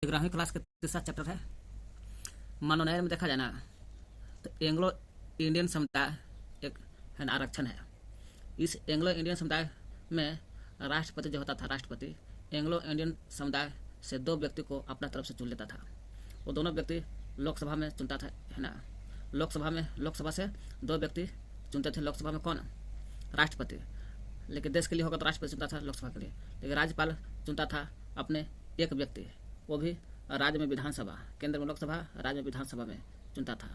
11वीं क्लास का तीसरा चैप्टर है। मनोनयन में देखा जाए ना तो एंग्लो इंडियन समुदाय एक है ना आरक्षण है। इस एंग्लो इंडियन समुदाय में राष्ट्रपति जो होता था, राष्ट्रपति एंग्लो इंडियन समुदाय से 2 व्यक्ति को अपना तरफ से चुन लेता था। वो दोनों व्यक्ति लोकसभा में चुनता था, है ना। लोकसभा से 2 व्यक्ति चुनते थे। लोकसभा में कौन? राष्ट्रपति। लेकिन देश के लिए होगा तो राष्ट्रपति चुनता था लोकसभा के लिए। लेकिन राज्यपाल चुनता था अपने एक व्यक्ति, वो भी राज्य में विधानसभा, केंद्र में लोकसभा, राज्य में विधानसभा में चुनता था।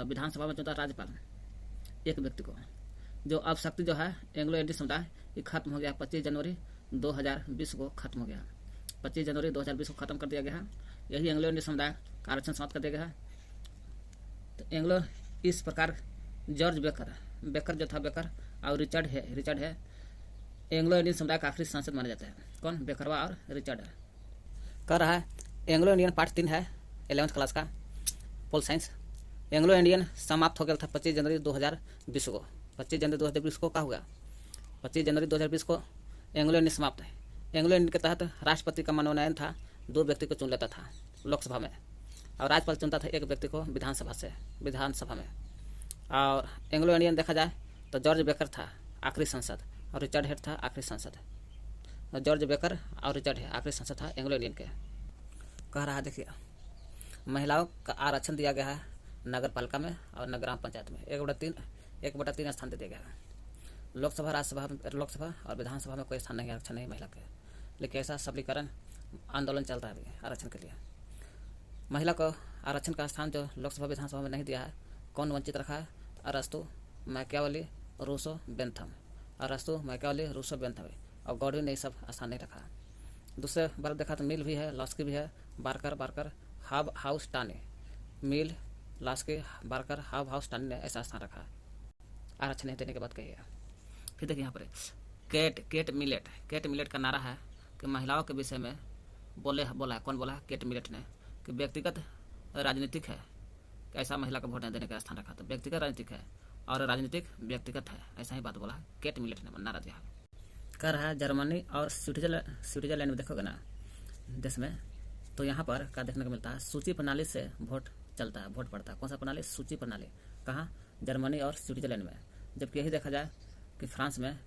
विधानसभा में चुनता राज्यपाल एक व्यक्ति को। जो अब शक्ति जो है एंग्लो इंडियन समुदाय ये खत्म हो गया। 25 जनवरी 2020 को खत्म हो गया। 25 जनवरी 2020 को खत्म कर दिया गया है। यही एंग्लो इंडियन समुदाय का आरक्षण समाप्त कर दिया गया है। तो एंग्लो इस प्रकार जॉर्ज बेकर जो था, बेकर और रिचर्ड है एंग्लो इंडियन समुदाय का आखिरी सांसद माना जाता है। कौन? बेकरवा और रिचर्ड। कह रहा है एंग्लो इंडियन पार्ट 3 है 11वीं क्लास का पोल साइंस। एंग्लो इंडियन समाप्त हो गया था 25 जनवरी 2020 को। 25 जनवरी 2020 को क्या हुआ? 25 जनवरी 2020 को एंग्लो इंडियन समाप्त है। एंग्लो इंडियन के तहत राष्ट्रपति का मनोनयन था, 2 व्यक्ति को चुन लेता था लोकसभा में, और राज्यपाल चुनता था एक व्यक्ति को विधानसभा में। और एंग्लो इंडियन देखा जाए तो जॉर्ज बेकर था आखिरी सांसद और रिचर्ड हेड था आखिरी सांसद। जॉर्ज बेकर और रिचर्ड हेड आखिरी सांसद था एंग्लो इंडियन के। कह रहा है देखिए महिलाओं का आरक्षण दिया गया है नगर पालिका में और ग्राम पंचायत में 1/3 स्थान दे दिया गया है। लोकसभा और विधानसभा में कोई स्थान नहीं, आरक्षण नहीं महिला के। लेकिन ऐसा सबलीकरण आंदोलन चल रहा है अभी आरक्षण के लिए। महिला को आरक्षण का स्थान जो लोकसभा विधानसभा में नहीं दिया है, कौन वंचित रखा है? अरस्तु, मैकियावेली, रूसो, बेंथम और गॉडविन ने सब स्थान नहीं रखा। दूसरे बार देखा तो मिल भी है, लॉस्की भी है, बार्कर हाव हाउस टाने, मिल, लॉस्की, बार्कर, हाव हाउस टाने ने ऐसा स्थान रखा आरक्षण नहीं देने के बाद कही है। फिर देखिए यहाँ पर केट मिलेट का नारा है कि महिलाओं के विषय में बोला है। कौन बोला है? केट मिलेट ने, कि व्यक्तिगत राजनीतिक है। ऐसा महिला को वोट नहीं देने का स्थान रखा। तो व्यक्तिगत राजनीतिक है और राजनीतिक व्यक्तिगत है, ऐसा ही बात बोला है। केट मिलेट ने नारा दिया है। कह रहा है जर्मनी और स्विट्जरलैंड में देखोगे ना देश में, तो यहाँ पर क्या देखने को मिलता है? सूची प्रणाली से वोट चलता है, वोट पड़ता है। कौन सा प्रणाली? सूची प्रणाली। कहाँ? जर्मनी और स्विट्जरलैंड में। जबकि यही देखा जाए कि फ्रांस में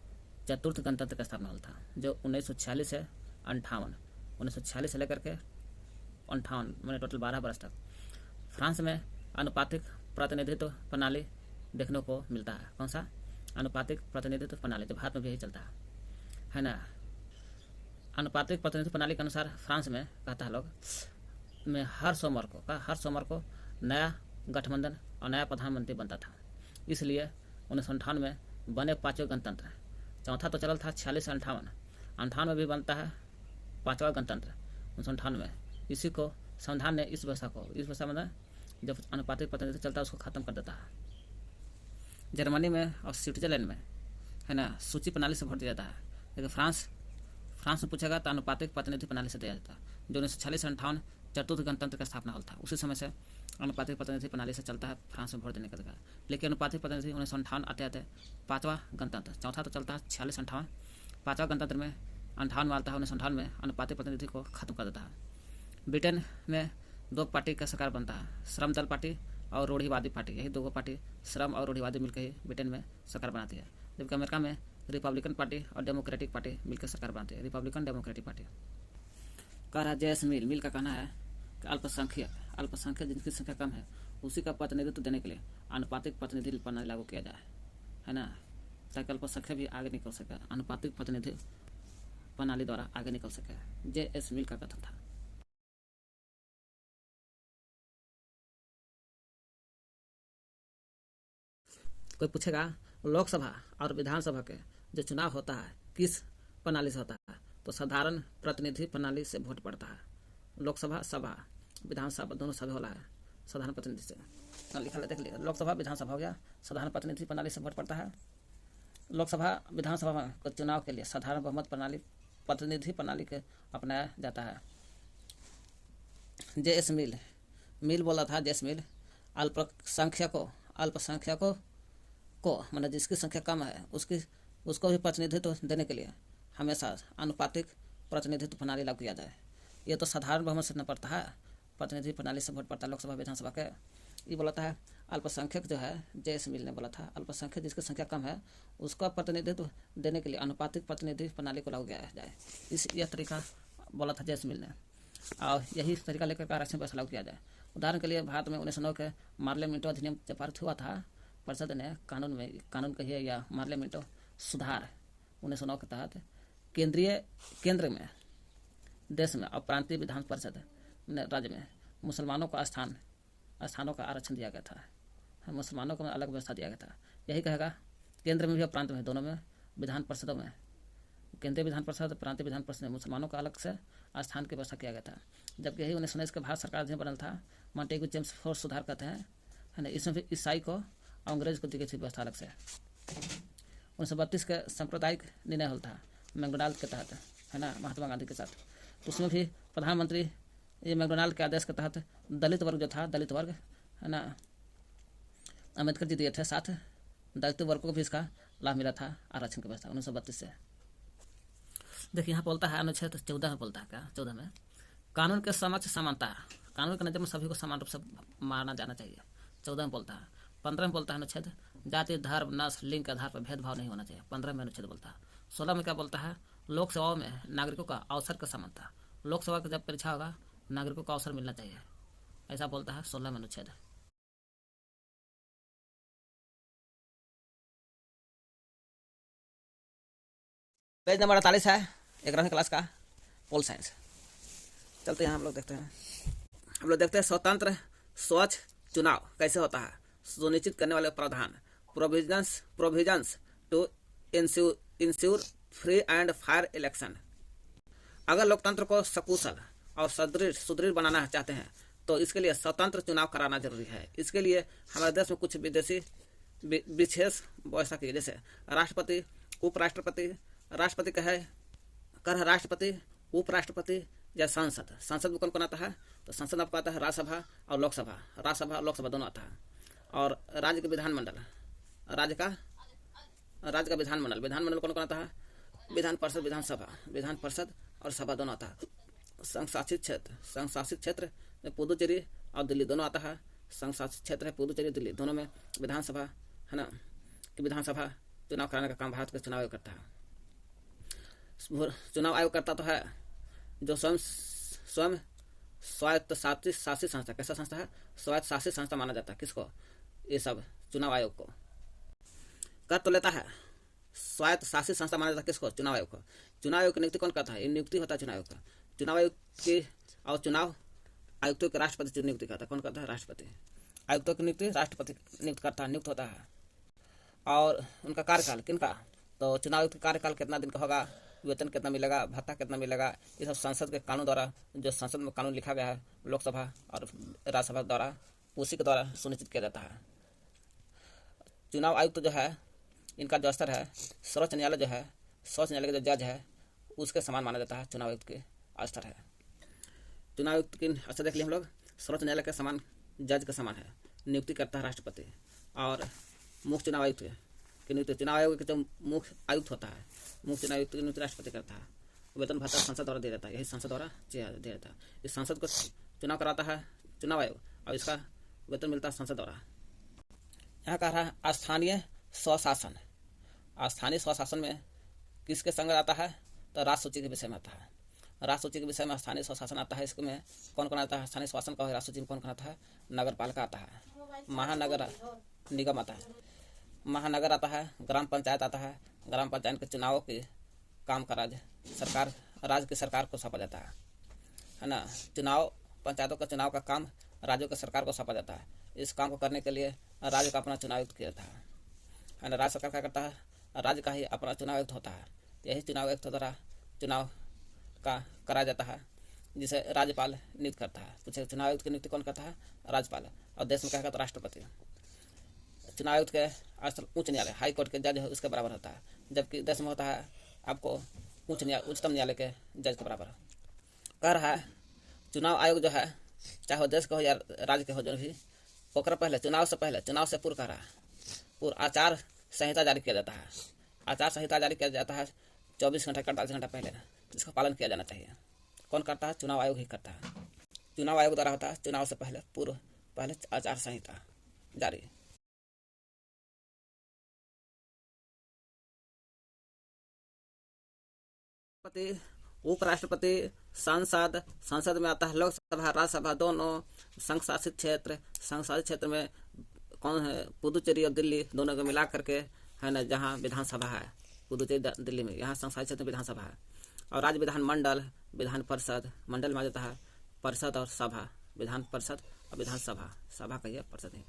चतुर्थ गणतंत्र का स्थापना हुआ था, जो 1946 से 58, 1946 से लेकर के 58 मैंने टोटल 12 वर्ष तक फ्रांस में अनुपातिक प्रतिनिधित्व प्रणाली देखने को मिलता है। कौन सा? अनुपातिक प्रतिनिधित्व प्रणाली, जो भारत में भी यही चलता है ना। अनुपातिक प्रतिनिधित्व प्रणाली के अनुसार फ्रांस में कहता है लोग में हर सोमवार को नया गठबंधन और नया प्रधानमंत्री बनता था। इसलिए 1958 में बने 5वें गणतंत्र। चौथा तो चल था 46 से 58 में भी बनता है 5वां गणतंत्र 1958 में। इसी को संविधान ने इस व्यवस्था में जब अनुपातिक प्रतिनिधित्व चलता है उसको खत्म कर देता है। जर्मनी में और स्विट्जरलैंड में है ना सूची प्रणाली से वोट दिया जाता है। लेकिन फ्रांस में पूछेगा तो अनुपातिक प्रतिनिधि प्रणाली से दिया जाता है। जो 1946 से 58 चतुर्थ गणतंत्र का स्थापना हुआ था, उसी समय से अनुपातिक प्रतिनिधि प्रणाली से चलता है फ्रांस में वोट देने का अधिकार। लेकिन अनुपातिक प्रतिनिधि 1958 आते 5वां गणतंत्र, चौथा तो चलता है 46 से 58, 5वां गणतंत्र में 58 में आता है। 1958 में अनुपातिक प्रतिनिधि को खत्म कर देता है। ब्रिटेन में 2 पार्टी का सरकार बनता है, श्रम दल पार्टी और रूढ़िवादी पार्टी। यही 2 पार्टी श्रम और रूढ़िवादी मिलकर ही ब्रिटेन में सरकार बनाती है। जबकि अमेरिका में रिपब्लिकन पार्टी और डेमोक्रेटिक पार्टी मिलकर सरकार बनाती है, रिपब्लिकन डेमोक्रेटिक पार्टी। कह रहा जेएस मिल का कहना है कि अल्पसंख्यक जिनकी संख्या कम है उसी का प्रतिनिधित्व देने के लिए अनुपातिक प्रतिनिधि प्रणाली लागू किया जाए, है ना, ताकि अल्पसंख्यक भी आगे निकल सके, अनुपातिक प्रतिनिधि प्रणाली द्वारा आगे निकल सके। जेएस मिल का कथन था। कोई पूछेगा लोकसभा और विधानसभा के जो चुनाव होता है किस प्रणाली से होता है? तो साधारण प्रतिनिधि प्रणाली से वोट पड़ता है। लोकसभा सभा विधानसभा दोनों सभा होला है साधारण प्रतिनिधि से लिखा है, देख लिया। लोकसभा विधानसभा हो गया, साधारण प्रतिनिधि प्रणाली से वोट पड़ता है। लोकसभा विधानसभा के चुनाव के लिए साधारण बहुमत प्रणाली प्रतिनिधि प्रणाली के अपनाया जाता है। जेएस मिल बोला था, जेएस मिल अल्पसंख्यकों को मतलब जिसकी संख्या कम है उसको भी प्रतिनिधित्व देने के लिए हमेशा अनुपातिक प्रतिनिधित्व प्रणाली लागू किया जाए। ये तो साधारण बहुमत से न पड़ता है, प्रतिनिधि प्रणाली से वोट पड़ता है लोकसभा विधानसभा के। ये बोला था अल्पसंख्यक जो है, जयस मिल ने बोला था अल्पसंख्यक जिसकी संख्या कम है उसका प्रतिनिधित्व देने के लिए अनुपातिक प्रतिनिधि प्रणाली को लागू किया जाए। यह तरीका बोला था जयस मिल ने, और यही तरीका लेकर आरक्षण व्यवस्था लागू किया जाए। उदाहरण के लिए भारत में 1909 के मार्ले मिंटो अधिनियम जब पारित हुआ था, परिषद ने कानून कहिए या मार्ले मिंटो सुधार 1909 के तहत केंद्र में देश में और प्रांतीय विधान परिषद राज्य में मुसलमानों को स्थानों का आरक्षण दिया गया था। मुसलमानों को अलग व्यवस्था दिया गया था। यही कहेगा केंद्र में भी और प्रांत में दोनों में विधान परिषदों में, केंद्रीय विधान परिषद प्रांतीय विधान परिषद में मुसलमानों का अलग से स्थान की व्यवस्था किया गया था। जबकि यही 1919 के भारत सरकार अधिनियम बनल था, मॉन्टेग्यू जेम्स फोर्स सुधार कहते हैं, है ना। इसमें भी ईसाई को और अंग्रेज को दी गई थी व्यवस्था अलग से। 1932 के सांप्रदायिक निर्णय हुआ था मैकडोनाल्ड के तहत, है ना, महात्मा गांधी के साथ। तो उसमें भी प्रधानमंत्री ये मैकडोनाल्ड के आदेश के तहत दलित वर्ग जो था, दलित वर्ग, है ना, अम्बेडकर जी दिए थे, साथ दलित वर्ग को भी इसका लाभ मिला था आरक्षण की व्यवस्था 1932 से। देखिए यहाँ बोलता है अनुच्छेद 14 में बोलता है, क्या 14 में कानून के समक्ष समानता, कानून के नजर में सभी को समान रूप से माना जाना चाहिए, 14 में बोलता है। 15 में बोलता है अनुच्छेद जाति धर्म नस्ल लिंग के आधार पर भेदभाव नहीं होना चाहिए, 15 में अनुच्छेद बोलता है। 16 में क्या बोलता है लोक सेवाओं में नागरिकों का अवसर का समानता, लोकसभा की जब परीक्षा होगा नागरिकों को अवसर मिलना चाहिए, ऐसा बोलता है 16 में अनुच्छेद। पेज नंबर 48 है 11वीं क्लास का पोल साइंस। चलते हैं हम लोग देखते हैं स्वतंत्र स्वच्छ चुनाव कैसे होता है, सुनिश्चित करने वाले प्रावधान, provisions to ensure free and fair election. अगर लोकतंत्र को सकुशल और सुदृढ़ बनाना चाहते हैं तो इसके लिए स्वतंत्र चुनाव कराना जरूरी है। इसके लिए हमारे देश में कुछ विदेशी विशेष व्यवस्था की, जैसे राष्ट्रपति, उपराष्ट्रपति, राष्ट्रपति कर राष्ट्रपति, उपराष्ट्रपति या संसद में कौन कौन आता है, तो संसद आपको आता है राज्यसभा और लोकसभा, राज्यसभा और लोकसभा दोनों आता है। और राज्य के विधानमंडल, राज्य का विधानमंडल कौन कौन आता है, विधान परिषद और सभा दोनों आता है। संघ शासित क्षेत्र में पुदुचेरी और दिल्ली दोनों आता है। संघ शासित क्षेत्र है पुदुचेरी दिल्ली, दोनों में विधानसभा, है ना, कि विधानसभा चुनाव कराने का काम भारत का चुनाव आयोग करता है। चुनाव आयोग करता तो है जो स्वयं स्वायत्त शासित संस्था, कैसा संस्था है, स्वायत्त शासित संस्था माना जाता है किसको, ये सब चुनाव आयोग को कर तो लेता है। स्वायत्त शासित संस्था माना जाता है किसको, चुनाव आयोग को। चुनाव आयोग की नियुक्ति कौन करता है, ये नियुक्ति होता है चुनाव आयोग का। चुनाव आयोग की और चुनाव आयुक्तों के राष्ट्रपति नियुक्ति करता है, कौन करता है, राष्ट्रपति। आयुक्तों की नियुक्ति राष्ट्रपति नियुक्त होता है। और उनका कार्यकाल किनका, तो चुनाव आयुक्त का कार्यकाल कितना दिन का होगा, वेतन कितना मिलेगा, भत्ता कितना मिलेगा, ये सब संसद के कानून द्वारा, जो संसद में कानून लिखा गया है लोकसभा और राज्यसभा द्वारा, उसी के द्वारा सुनिश्चित किया जाता है। चुनाव आयुक्त जो है इनका जो स्तर है, सर्वोच्च न्यायालय जो है, सर्वोच्च न्यायालय के जो जज है उसके समान माना जाता है, चुनाव आयुक्त के स्तर है। चुनाव आयुक्त की स्तर देख लिए हम लोग, सर्वोच्च न्यायालय के समान जज के समान है, नियुक्ति करता है राष्ट्रपति। और मुख्य चुनाव आयुक्त की नियुक्ति, चुनाव आयोग के जो मुख्य आयुक्त होता है, मुख्य चुनाव आयुक्त की नियुक्ति राष्ट्रपति करता है। वेतन भत्ता संसद द्वारा दिया जाता है, यही संसद द्वारा दिया जाता है। इस संसद को चुनाव कराता है चुनाव आयोग और इसका वेतन मिलता है संसद द्वारा। यहाँ कह रहा है स्थानीय स्वशासन। स्थानीय स्वशासन में किसके संग आता है, तो राष्ट्र सूची के विषय में आता है। राष्ट्र सूची के विषय में स्थानीय स्वशासन आता है। इसमें कौन कौन आता है, स्थानीय शासन का राष्ट्र सूची में कौन कौन आता है, नगर पालिका आता है, महानगर निगम आता है, महानगर आता है, ग्राम पंचायत आता है। ग्राम पंचायत के चुनावों के काम का राज्य की सरकार को सौंपा जाता है ना। पंचायतों का चुनाव का काम राज्यों की सरकार को सौंपा जाता है। इस काम को करने के लिए राज्य का अपना चुनाव आयुक्त किया जाता है ना। राज्य सरकार क्या करता है, राज्य का ही अपना चुनाव आयुक्त होता है। यही चुनाव आयुक्त द्वारा चुनाव का कराया जाता है, जिसे राज्यपाल नियुक्त करता है। पूछे चुनाव आयुक्त की नियुक्ति कौन करता है, राज्यपाल। और देश में क्या कहता है, राष्ट्रपति। चुनाव आयुक्त के स्थल उच्च न्यायालय, हाई कोर्ट के जज है उसके बराबर होता है, जबकि देश में होता है आपको उच्चतम न्यायालय के जज के बराबर। कह रहा है चुनाव आयोग जो है, चाहे वो देश के हो या राज्य के हो, जो भी ओकरा पहले चुनाव से पूर्व कह रहा है पूर्व आचार संहिता जारी किया जाता है। आचार संहिता जारी किया जाता है 24 घंटा 48 घंटा पहले, जिसका पालन किया जाना चाहिए। कौन करता है? चुनाव आयोग ही करता है। चुनाव आयोग द्वारा होता है चुनाव से पहले आचार संहिता जारी। उपराष्ट्रपति, सांसद, संसद में आता है लोकसभा, राज्यसभा दोनों, संघ शासित क्षेत्र में कौन है? पुदुचेरी और दिल्ली दोनों को मिला करके है ना, जहाँ विधानसभा है पुदुचेरी दिल्ली में, यहाँ संघ शासित क्षेत्र में विधानसभा है। और राज्य विधानमंडल, विधान परिषद, मंडल में आ जाता है परिषद और सभा, विधान परिषद और विधानसभा, सभा कहिए परिषद नहीं।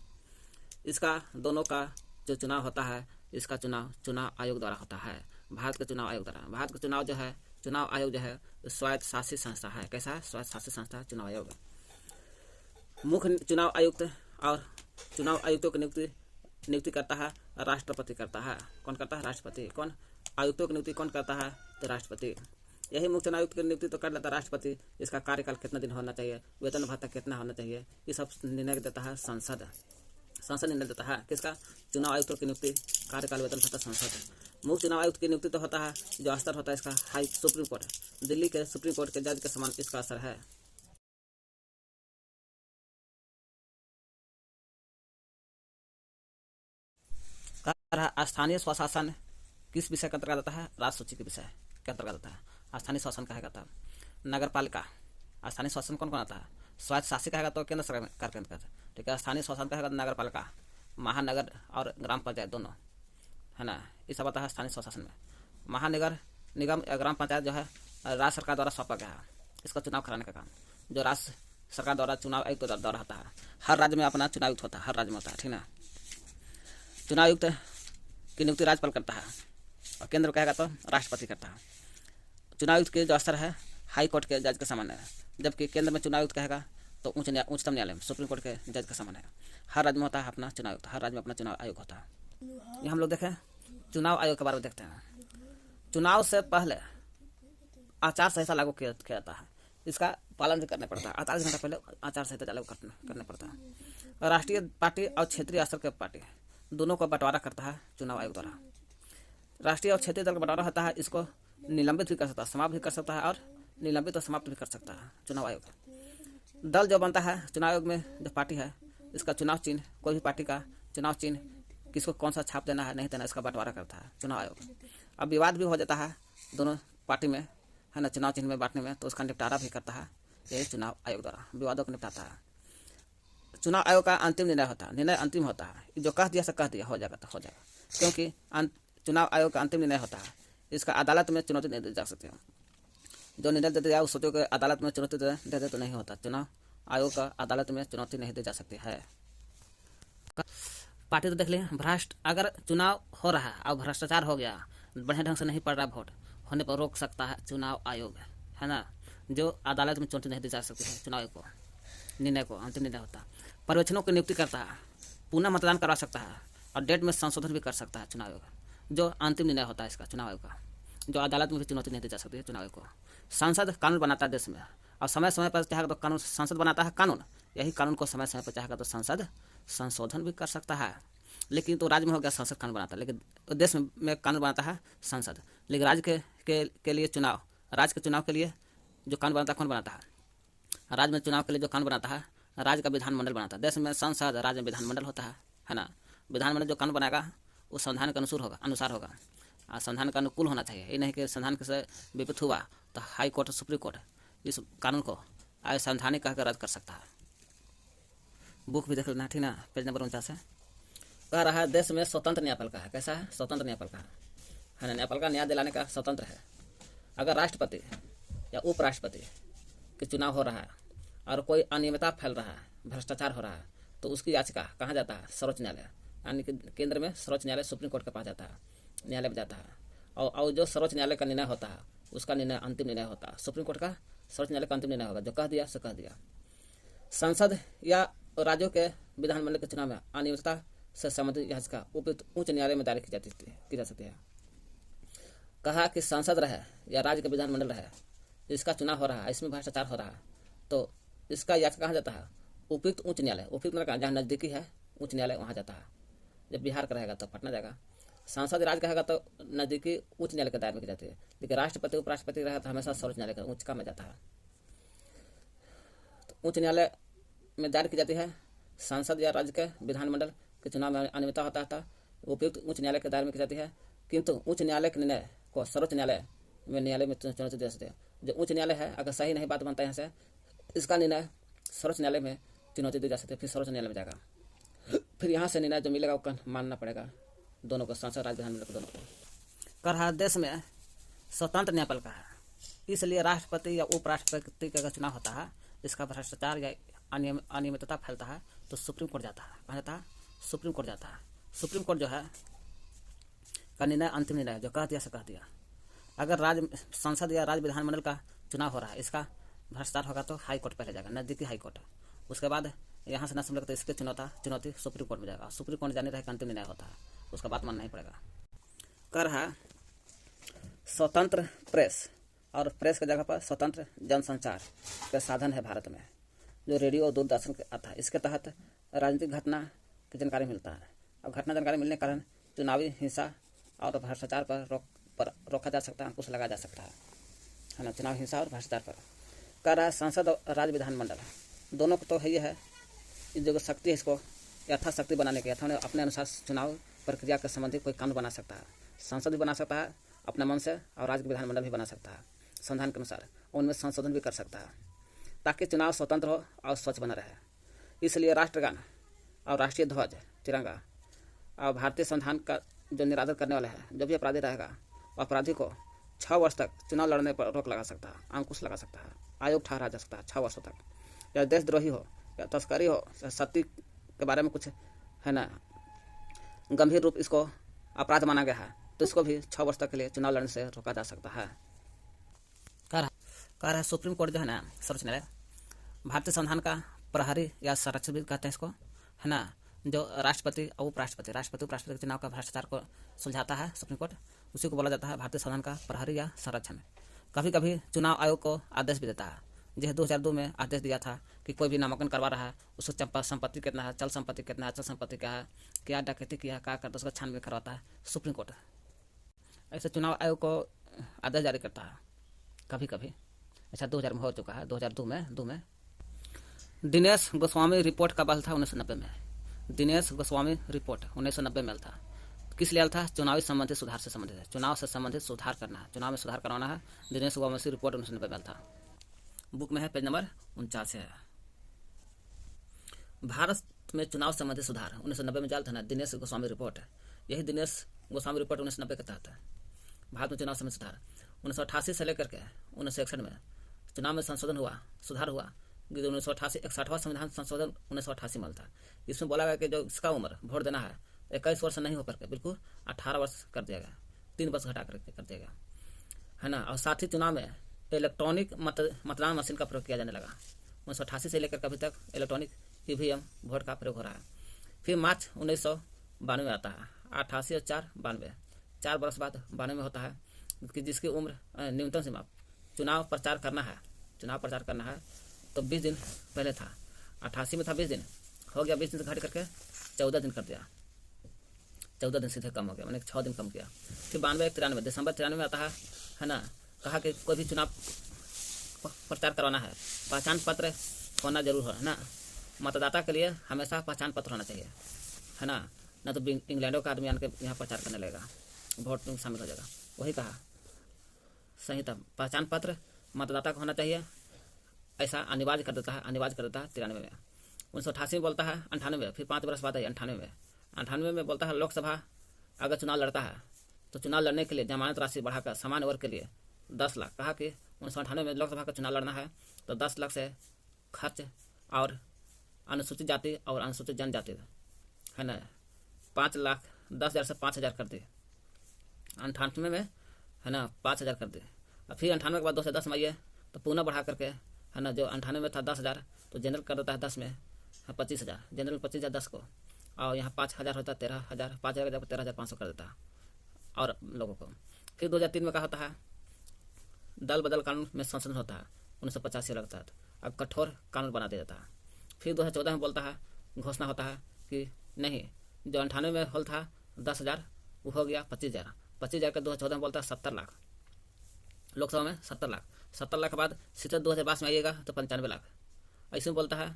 इसका दोनों का जो चुनाव होता है, इसका चुनाव आयोग द्वारा होता है, भारत के चुनाव आयोग द्वारा। भारत का चुनाव आयोग जो है स्वायत्त शासित संस्था है। कैसा है? स्वायत्त शासित संस्था है चुनाव आयोग। मुख्य चुनाव आयुक्त और चुनाव आयुक्तों की नियुक्ति करता है राष्ट्रपति करता है। कौन करता है? राष्ट्रपति। कौन आयुक्तों की नियुक्ति कौन करता है? तो राष्ट्रपति। यही मुख्य चुनाव आयुक्त की नियुक्ति तो कर लेता है राष्ट्रपति। इसका कार्यकाल कितना दिन होना चाहिए, वेतन भत्ता कितना होना चाहिए, ये सब निर्णय देता है संसद निर्णय देता है। किसका? चुनाव आयुक्तों की नियुक्ति, कार्यकाल, वेतन भत्ता संसद। मुख्य चुनाव आयुक्त की नियुक्ति तो होता है, जो स्तर होता है इसका हाई सुप्रीम कोर्ट, दिल्ली के सुप्रीम कोर्ट के जज के समान इसका असर है। स्थानीय स्वशासन किस विषय के अंतर्गत आता है? राज्य सूची के विषय के अंतर्गत आता है। स्थानीय शासन कहेगा तब नगर पालिका। स्थानीय शासन कौन कौन आता है? स्वायत्त शासी कहेगा तो केंद्र सरकार के अंतर्गत। ठीक है, स्थानीय शासन कहेगा तो नगर पालिका, महानगर और ग्राम पंचायत दोनों, है ना, ये सब आता है स्थानीय स्वशासन में। महानगर निगम या ग्राम पंचायत जो है राज्य सरकार द्वारा सौंपा गया है, इसका चुनाव कराने का काम जो राज्य सरकार द्वारा चुनाव आयुक्त द्वारा होता है। हर राज्य में अपना चुनाव आयुक्त होता है, हर राज्य में होता है, ठीक ना। चुनाव आयुक्त की नियुक्ति राज्यपाल करता है और केंद्र कहेगा तो राष्ट्रपति करता है। चुनाव आयुक्त के जो स्तर है हाई कोर्ट के जज के समान है, जबकि केंद्र में चुनाव आयुक्त कहेगा तो उच्चतम न्यायालय में सुप्रीम कोर्ट के जज का समान है। हर राज्य में होता है अपना चुनाव आयुक्त, हर राज्य में अपना चुनाव आयोग होता है। ये हम लोग देखें चुनाव आयोग के बारे में देखते हैं। चुनाव से पहले आचार संहिता लागू किया जाता है, इसका पालन भी करना पड़ता है। 48 घंटा पहले आचार संहिता लागू करना पड़ता है। राष्ट्रीय पार्टी और क्षेत्रीय स्तर के पार्टी दोनों को बंटवारा करता है चुनाव आयोग द्वारा। राष्ट्रीय और क्षेत्रीय दल का बंटवारा होता है, इसको निलंबित भी कर सकता है, समाप्त भी कर सकता है और निलंबित और समाप्त भी कर सकता है चुनाव आयोग। दल जो बनता है चुनाव आयोग में, जो पार्टी है, इसका चुनाव चिन्ह, कोई भी पार्टी का चुनाव चिन्ह किसको कौन सा छाप देना है नहीं देना, इसका बंटवारा करता है चुनाव आयोग। अब विवाद भी हो जाता है दोनों पार्टी में, है ना, चुनाव चिन्ह में बांटने में, तो उसका निपटारा भी करता है यही चुनाव आयोग द्वारा, विवादों को निपटाता है। चुनाव आयोग का अंतिम निर्णय होता है, निर्णय अंतिम होता है, जो कह दिया से कह दिया हो जाएगा तो हो जाएगा, क्योंकि चुनाव आयोग का अंतिम निर्णय होता है, इसका अदालत में चुनौती नहीं दी जा सकती है। जो निर्णय देते जाए उस सोचो कि अदालत में चुनौती दे दे तो नहीं होता। चुनाव आयोग का अदालत में चुनौती नहीं दी जा सकती है। पार्टी तो देख लिया, भ्रष्ट अगर चुनाव हो रहा है और भ्रष्टाचार हो गया, बढ़िया ढंग से नहीं पड़ रहा वोट होने पर रोक सकता है चुनाव आयोग, है ना, जो अदालत में चुनौती नहीं दी जा सकती है चुनाव आयोग को, निर्णय को अंतिम निर्णय होता है। पर्यवेक्षकों की नियुक्ति करता है, पुनः मतदान करवा सकता है और डेट में संशोधन भी कर सकता है चुनाव आयोग, जो अंतिम निर्णय होता है इसका चुनाव आयोग का, जो अदालत में भी चुनौती नहीं दी जा सकती है चुनाव आयोग को। संसद कानून बनाता है देश में, और समय समय पर चाहेगा तो कानून, संसद बनाता है कानून, यही कानून को समय समय पर चाहेगा तो संसद संशोधन भी कर सकता है। लेकिन तो राज्य में हो गया संसद कानून बनाता है, लेकिन देश में कानून बनाता है संसद। लेकिन राज्य के लिए चुनाव, राज्य के चुनाव के लिए जो कानून बनाता है कौन बनाता है? राज्य में चुनाव के लिए जो कानून बनाता है राज्य का विधानमंडल बनाता है। देश में संसद, राज्य में विधानमंडल होता है ना। विधानमंडल जो कानून बनाएगा वो संविधान के अनुसार होगा, संविधान का अनुकूल होना चाहिए। ये नहीं कि संविधान के से विपरीत हुआ तो हाई कोर्ट और सुप्रीम कोर्ट इस कानून को असंवैधानिक कहकर रद्द कर सकता है। बुक भी देख लेना, ठीक ना, पेज नंबर 49 है। कह रहा है देश में स्वतंत्र न्यायपालिका है। कैसा है? स्वतंत्र न्यायपालिका है ना, न्यायपालिका न्याय दिलाने का स्वतंत्र है। अगर राष्ट्रपति या उपराष्ट्रपति के चुनाव हो रहा है और कोई अनियमितता फैल रहा है, भ्रष्टाचार हो रहा है, तो उसकी याचिका कहाँ जाता है? सर्वोच्च न्यायालय, यानी कि केंद्र में सर्वोच्च न्यायालय सुप्रीम कोर्ट के पास जाता है, न्यायालय में जाता है। और जो सर्वोच्च न्यायालय का निर्णय होता है उसका निर्णय अंतिम निर्णय होता है। सुप्रीम कोर्ट का सर्वोच्च न्यायालय का अंतिम निर्णय होगा, जो कह दिया सो कह दिया। संसद या राज्यों के विधानमंडल के चुनाव में अनियमितता से संबंधित याचिका उपयुक्त उच्च न्यायालय में दायर की जा सकती है। कहा कि संसद रहे या राज्य का विधानमंडल रहे, इसका चुनाव हो रहा है, इसमें भ्रष्टाचार हो रहा है, तो इसका याचिका कहाँ जाता है? उपयुक्त उच्च न्यायालय। उपयुक्त मतलब जहाँ नजदीकी है उच्च न्यायालय वहाँ जाता है। जब बिहार का रहेगा तो पटना जाएगा, सांसद राज्य का रहेगा तो नजदीकी उच्च न्यायालय के दायरे में जाती है। लेकिन राष्ट्रपति उपराष्ट्रपति रहेगा तो हमेशा सर्वोच्च न्यायालय का उच्च का में जाता है। उच्च न्यायालय में जारी की जाती है। सांसद या राज्य के विधानमंडल के चुनाव में अनियमितता होता था, उपयुक्त उच्च न्यायालय के दायरे में की जाती है, किंतु उच्च न्यायालय के निर्णय को सर्वोच्च न्यायालय में चुनौती दे सकते हैं। जो उच्च न्यायालय है, अगर सही नहीं बात बनता है यहाँ से, इसका निर्णय सर्वोच्च न्यायालय में चुनौती दी जा सकती है, फिर सर्वोच्च न्यायालय में जाएगा, फिर यहाँ से निर्णय जो मिलेगा वो मानना पड़ेगा दोनों को, संसद राज्य विधानमंडल को दोनों को। कर हर देश में स्वतंत्र न्यायपालिका है, इसलिए राष्ट्रपति या उपराष्ट्रपति का अगर चुनाव होता है, इसका भ्रष्टाचार या अनियमितता फैलता है तो सुप्रीम कोर्ट जाता है। कहा जाता है सुप्रीम कोर्ट जाता है। सुप्रीम कोर्ट जो है का निर्णय अंतिम निर्णय, जो कह दिया से कह दिया। अगर राज्य संसद या राज्य विधानमंडल का चुनाव हो रहा है, इसका भ्रष्टाचार होगा तो हाई कोर्ट पहले जाएगा, नजदीकी हाई कोर्ट। उसके बाद यहाँ से न समझेगा तो इसके चुनौती सुप्रीम कोर्ट में जाएगा। सुप्रीम कोर्ट जाने रहे अंतिम निर्णय होता है, उसका बात मानना ही पड़ेगा। कर है स्वतंत्र प्रेस, और प्रेस की जगह पर स्वतंत्र जनसंचार के साधन है भारत में, जो रेडियो और दूरदर्शन आता है। इसके तहत राजनीतिक घटना की जानकारी मिलता है, और घटना जानकारी मिलने के कारण चुनावी हिंसा और भ्रष्टाचार पर रोका जा सकता है, अंकुश लगाया जा सकता है ना, चुनाव हिंसा और भ्रष्टाचार पर। कह रहा है संसद और राज्य विधानमंडल दोनों को तो है, ये है जो शक्ति है इसको यथाशक्ति बनाने की, अपने अनुसार चुनाव प्रक्रिया के संबंधी कोई कानून बना सकता है। संसद भी बना सकता है अपने मन से, और राज्य विधानमंडल भी बना सकता है संविधान के अनुसार, उनमें संशोधन भी कर सकता है ताकि चुनाव स्वतंत्र हो और स्वच्छ बना रहे। इसलिए राष्ट्रगान और राष्ट्रीय ध्वज तिरंगा और भारतीय संविधान का जो निरादर करने वाला है, जो भी अपराधी रहेगा, अपराधी को 6 वर्ष तक चुनाव लड़ने पर रोक लगा सकता है, अंकुश लगा सकता है, आयोग ठहरा जा सकता है 6 वर्षों तक। या देशद्रोही हो, या तस्करी हो, या सत्ती के बारे में कुछ है ना गंभीर रूप इसको अपराध माना गया है, तो इसको भी 6 वर्ष तक के लिए चुनाव लड़ने से रोका जा सकता है। कह रहा है सुप्रीम कोर्ट जो है ना, सर्वोच्च न्यायालय, भारतीय संविधान का प्रहरी या संरक्षक भी कहते हैं इसको, है ना, जो राष्ट्रपति और उपराष्ट्रपति के चुनाव का भ्रष्टाचार को सुलझाता है सुप्रीम कोर्ट, उसी को बोला जाता है भारतीय संविधान का प्रहरी या संरक्षण। कभी कभी चुनाव आयोग को आदेश भी देता है, जैसे 2002 में आदेश दिया था कि कोई भी नामांकन करवा रहा है, उसको संपत्ति कितना है, चल संपत्ति कितना है, अचल संपत्ति क्या है, क्या डकैती किया, क्या करता, उसका छानबीन करवाता है सुप्रीम कोर्ट। ऐसे चुनाव आयोग को आदेश जारी करता है कभी कभी। ऐसा 2000 में हो चुका है, 2002 में दिनेश गोस्वामी रिपोर्ट का बल था 1990 में। दिनेश गोस्वामी रिपोर्ट 1990 में था। किस लिए था? चुनावी संबंधित सुधार से संबंधित है, चुनाव से संबंधित सुधार करना है, चुनाव में सुधार करवाना है। दिनेश गोस्वामी रिपोर्ट 1990 में था। बुक में है, पेज नंबर 49 है। भारत में चुनाव संबंधित सुधार 1990 में जाल था ना, दिनेश गोस्वामी रिपोर्ट। यही दिनेश गोस्वामी रिपोर्ट 1990 के तहत है। भारत में चुनाव संबंधित सुधार 1988 से लेकर के 1961 में चुनाव में संशोधन हुआ, सुधार हुआ। 1988 61वां संविधान संशोधन 1988 में था। इसमें बोला गया कि जो इसका उम्र वोट देना है 21 वर्ष नहीं होकर के बिल्कुल 18 वर्ष कर दिया गया, 3 वर्ष घटा करके कर दिया गया, है ना। और साथ ही चुनाव में इलेक्ट्रॉनिक मतदान मशीन का प्रयोग किया जाने लगा। 1988 से लेकर अभी तक इलेक्ट्रॉनिक ईवीएम वोट का प्रयोग हो रहा है। फिर मार्च 1992 में आता है, 88 और 4 92, 4 वर्ष बाद 92 में होता है कि जिसकी उम्र न्यूनतम सीमा चुनाव प्रचार करना है तो 20 दिन पहले था। 88 में था 20 दिन, हो गया 20 दिन से घट करके 14 दिन कर दिया, 14 दिन सीधे कम हो गया, मैंने 6 दिन कम किया। फिर 92 93 दिसंबर 93 में आता है ना, कहा कि कोई भी चुनाव प्रचार करवाना है, पहचान पत्र होना जरूर है ना। मतदाता के लिए हमेशा पहचान पत्र होना चाहिए, है ना, न तो इंग्लैंडों का आदमी आके यहाँ प्रचार करने लगेगा, वोट में शामिल हो जाएगा। वही कहा सही था, पहचान पत्र मतदाता को होना चाहिए, ऐसा अनिवार्य कर देता है 93 में। 1988 में बोलता है 98 में, फिर 5 वर्ष बाद है 98 में बोलता है लोकसभा अगर चुनाव लड़ता है तो चुनाव लड़ने के लिए जमानत राशि बढ़ाकर समान वर्ग के लिए 10 लाख, कहा कि 1998 में लोकसभा का चुनाव लड़ना है तो 10 लाख से खर्च, और अनुसूचित जाति और अनुसूचित जनजाति, है ना, 5 लाख 10,000 से 5,000 कर दी। 98 में है ना 5,000 कर दी। और फिर 98 के बाद 2010 में आइए तो पुनः बढ़ा करके, है ना, जो 98 में था 10,000 तो जनरल कर देता है 10 में 25,000, जनरल 25,000 10 को, और यहाँ 5,000 होता है 13,000, 5,000 का 13,500 कर देता है और लोगों को। फिर 2003 में क्या होता है, दल बदल कानून में संशोधन होता है 1985 लगता है, अब कठोर कानून बना दिया जाता है। फिर 2014 में बोलता है, घोषणा होता है कि नहीं, जो 98 में हल था 10,000 वो हो गया 25,000, 25,000 का 2014 में बोलता है 70 लाख, लोकसभा में 70 लाख के बाद सीधे 2022 में आइएगा तो 95 लाख, ऐसे में बोलता है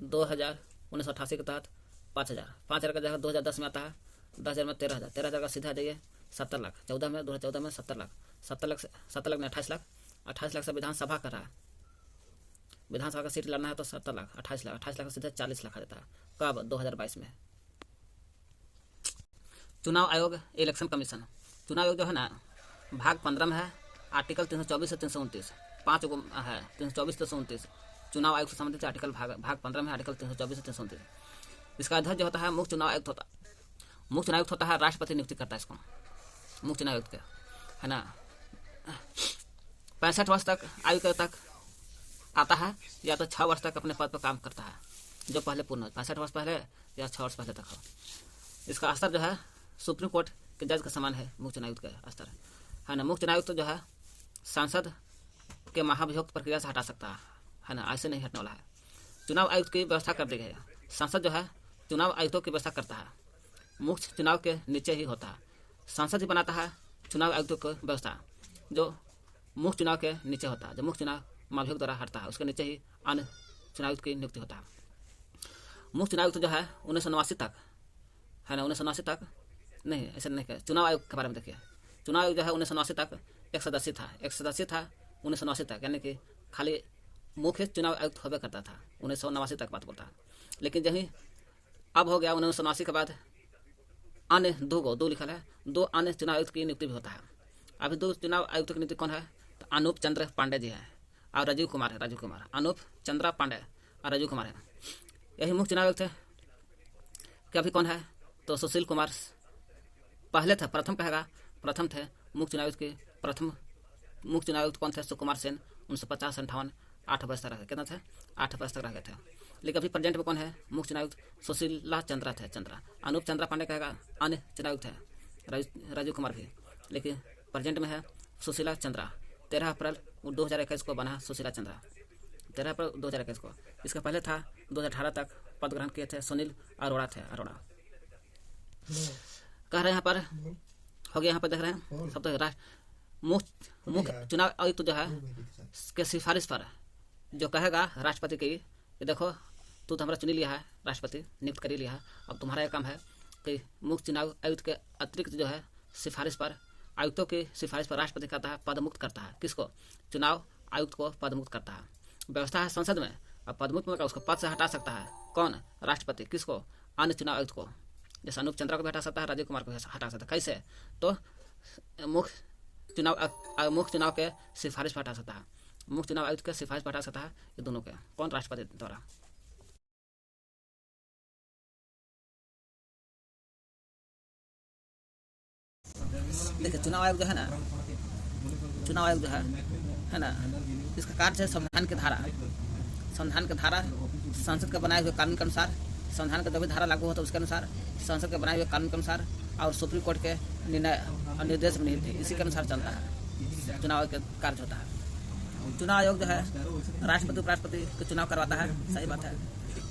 1988 के तहत 5,000, 5,000 का जगह 2010 में आता है 10,000 में 13,000, 13,000 का सीधा जाइए 70 लाख, 2014 में 70 लाख, 70 लाख में 28 लाख, 28 लाख से विधानसभा कर रहा है, विधानसभा का सीट लड़ना है तो 70 लाख, 28 लाख, 28 लाख सीधे 40 लाख आ जाता है। कब? 2022 में। चुनाव आयोग, इलेक्शन कमीशन, चुनाव आयोग जो है ना भाग 15 में है, आर्टिकल 324 से 329, 5 गो है, 324 से 329 चुनाव आयोग से संबंधित आर्टिकल भाग 15 में आर्टिकल 324 से 329। इसका अध्यक्ष जो होता है मुख्य चुनाव आयुक्त होता है, मुख्य चुनाव आयुक्त होता है, राष्ट्रपति नियुक्ति करता है इसको, मुख्य चुनाव आयुक्त है ना। 65 वर्ष तक आयु तक आता है या तो 6 वर्ष तक अपने पद पर काम करता है, जो पहले पूर्ण हो, 65 वर्ष पहले या 6 वर्ष पहले तक हो। इसका स्तर जो है सुप्रीम कोर्ट के जज का समान है मुख्य चुनाव आयुक्त का स्तर, है ना। मुख्य चुनाव आयुक्त जो है सांसद के महाभियोग प्रक्रिया से हटा सकता है ना, ऐसे नहीं हटने वाला है। चुनाव आयुक्त की व्यवस्था कर दी गई है, सांसद जो है चुनाव आयुक्तों की व्यवस्था करता है, मुख्य चुनाव के नीचे ही होता है, सांसद ही बनाता है चुनाव आयुक्तों की व्यवस्था, जो मुख्य चुनाव के नीचे होता है, जो मुख्य चुनाव महाभियोग द्वारा हटता है उसके नीचे ही अन्य चुनाव आयुक्त की नियुक्ति होता है। मुख्य चुनाव आयुक्त जो है 1989 तक, है ना, 1989 तक नहीं, ऐसा नहीं कह, चुनाव आयोग के बारे में देखिए, चुनाव आयोग जो है 1989 तक एक सदस्य था 1989 तक, यानी कि खाली मुख्य चुनाव आयुक्त होवे करता था 1989 तक बात बोलता है। लेकिन जहीं अब हो गया 1989 के बाद अन्य दो लिखा है, 2 अन्य चुनाव आयुक्त की नियुक्ति भी होता है। अभी 2 चुनाव आयुक्त की नियुक्ति कौन है? तो अनूप चंद्र पांडे जी है और राजीव कुमार है, राजीव कुमार, अनूप चंद्रा पांडे और राजीव कुमार है, यही मुख्य चुनाव आयुक्त है। क्या अभी कौन है? तो सुशील कुमार पहले थे, प्रथम कहेगा, प्रथम थे मुख्य चुनाव आयुक्त के, प्रथम मुख्य चुनाव आयुक्त कौन थे? सुकुमार सेन, 1950-58 8 वर्ष तक रह गए, कितना थे? 8 वर्ष तक रह गए थे। लेकिन अभी प्रेजेंट में कौन है मुख्य चुनाव आयुक्त? सुशीला चंद्रा थे, चंद्रा। अनूप चंद्रा पांडे कहेगा अन्य चुनाव आयुक्त है, राजीव कुमार भी, लेकिन प्रेजेंट में है सुशीला चंद्रा। 13 अप्रैल 2021 को बना सुशीला चंद्रा, 13 अप्रैल 2021 को। इसका पहले था 2018 तक पद ग्रहण किए थे सुनील अरोड़ा थे, अरोड़ा कह रहे हैं। यहाँ पर हो गया, यहाँ पर देख रहे हैं सब तो मुख्य चुनाव आयुक्त जो है के सिफारिश पर जो कहेगा राष्ट्रपति की, ये देखो तू तो हमारा चुनी लिया है, राष्ट्रपति नियुक्त कर ही लिया है, अब तुम्हारा यह काम है कि मुख्य चुनाव आयुक्त के अतिरिक्त जो है सिफारिश पर, आयुक्तों की सिफारिश पर राष्ट्रपति करता है, पदमुक्त करता है। किसको? चुनाव आयुक्त को पदमुक्त करता है। व्यवस्था है संसद में, अब पदमुक्त में उसको पद से हटा सकता है कौन? राष्ट्रपति। किसको? अन्य चुनाव आयुक्त को, जैसे अनूप चंद्रा को भी हटा सकता है, राजीव कुमार को भी हटा सकता है। कैसे? तो मुख्य चुनाव के सिफारिश पर हटा सकता है, मुख्य चुनाव आयुक्त के सिफारिश पर हटा सकता है, ये दोनों के। कौन? राष्ट्रपति द्वारा। देखिए चुनाव आयोग जो है ना, चुनाव आयोग जो है ना, इसका कार्य है संविधान की धारा, संविधान की धारा, संसद के बनाए हुए कानून के अनुसार, संविधान का जो भी धारा लागू होता है उसके अनुसार, संसद के बनाए हुए कानून के अनुसार और सुप्रीम कोर्ट के निर्णय और निर्देश में निहित इसी के अनुसार चलता है चुनाव आयोग का कार्य होता है। चुनाव आयोग जो है राष्ट्रपति उपराष्ट्रपति के चुनाव करवाता है, सही बात है,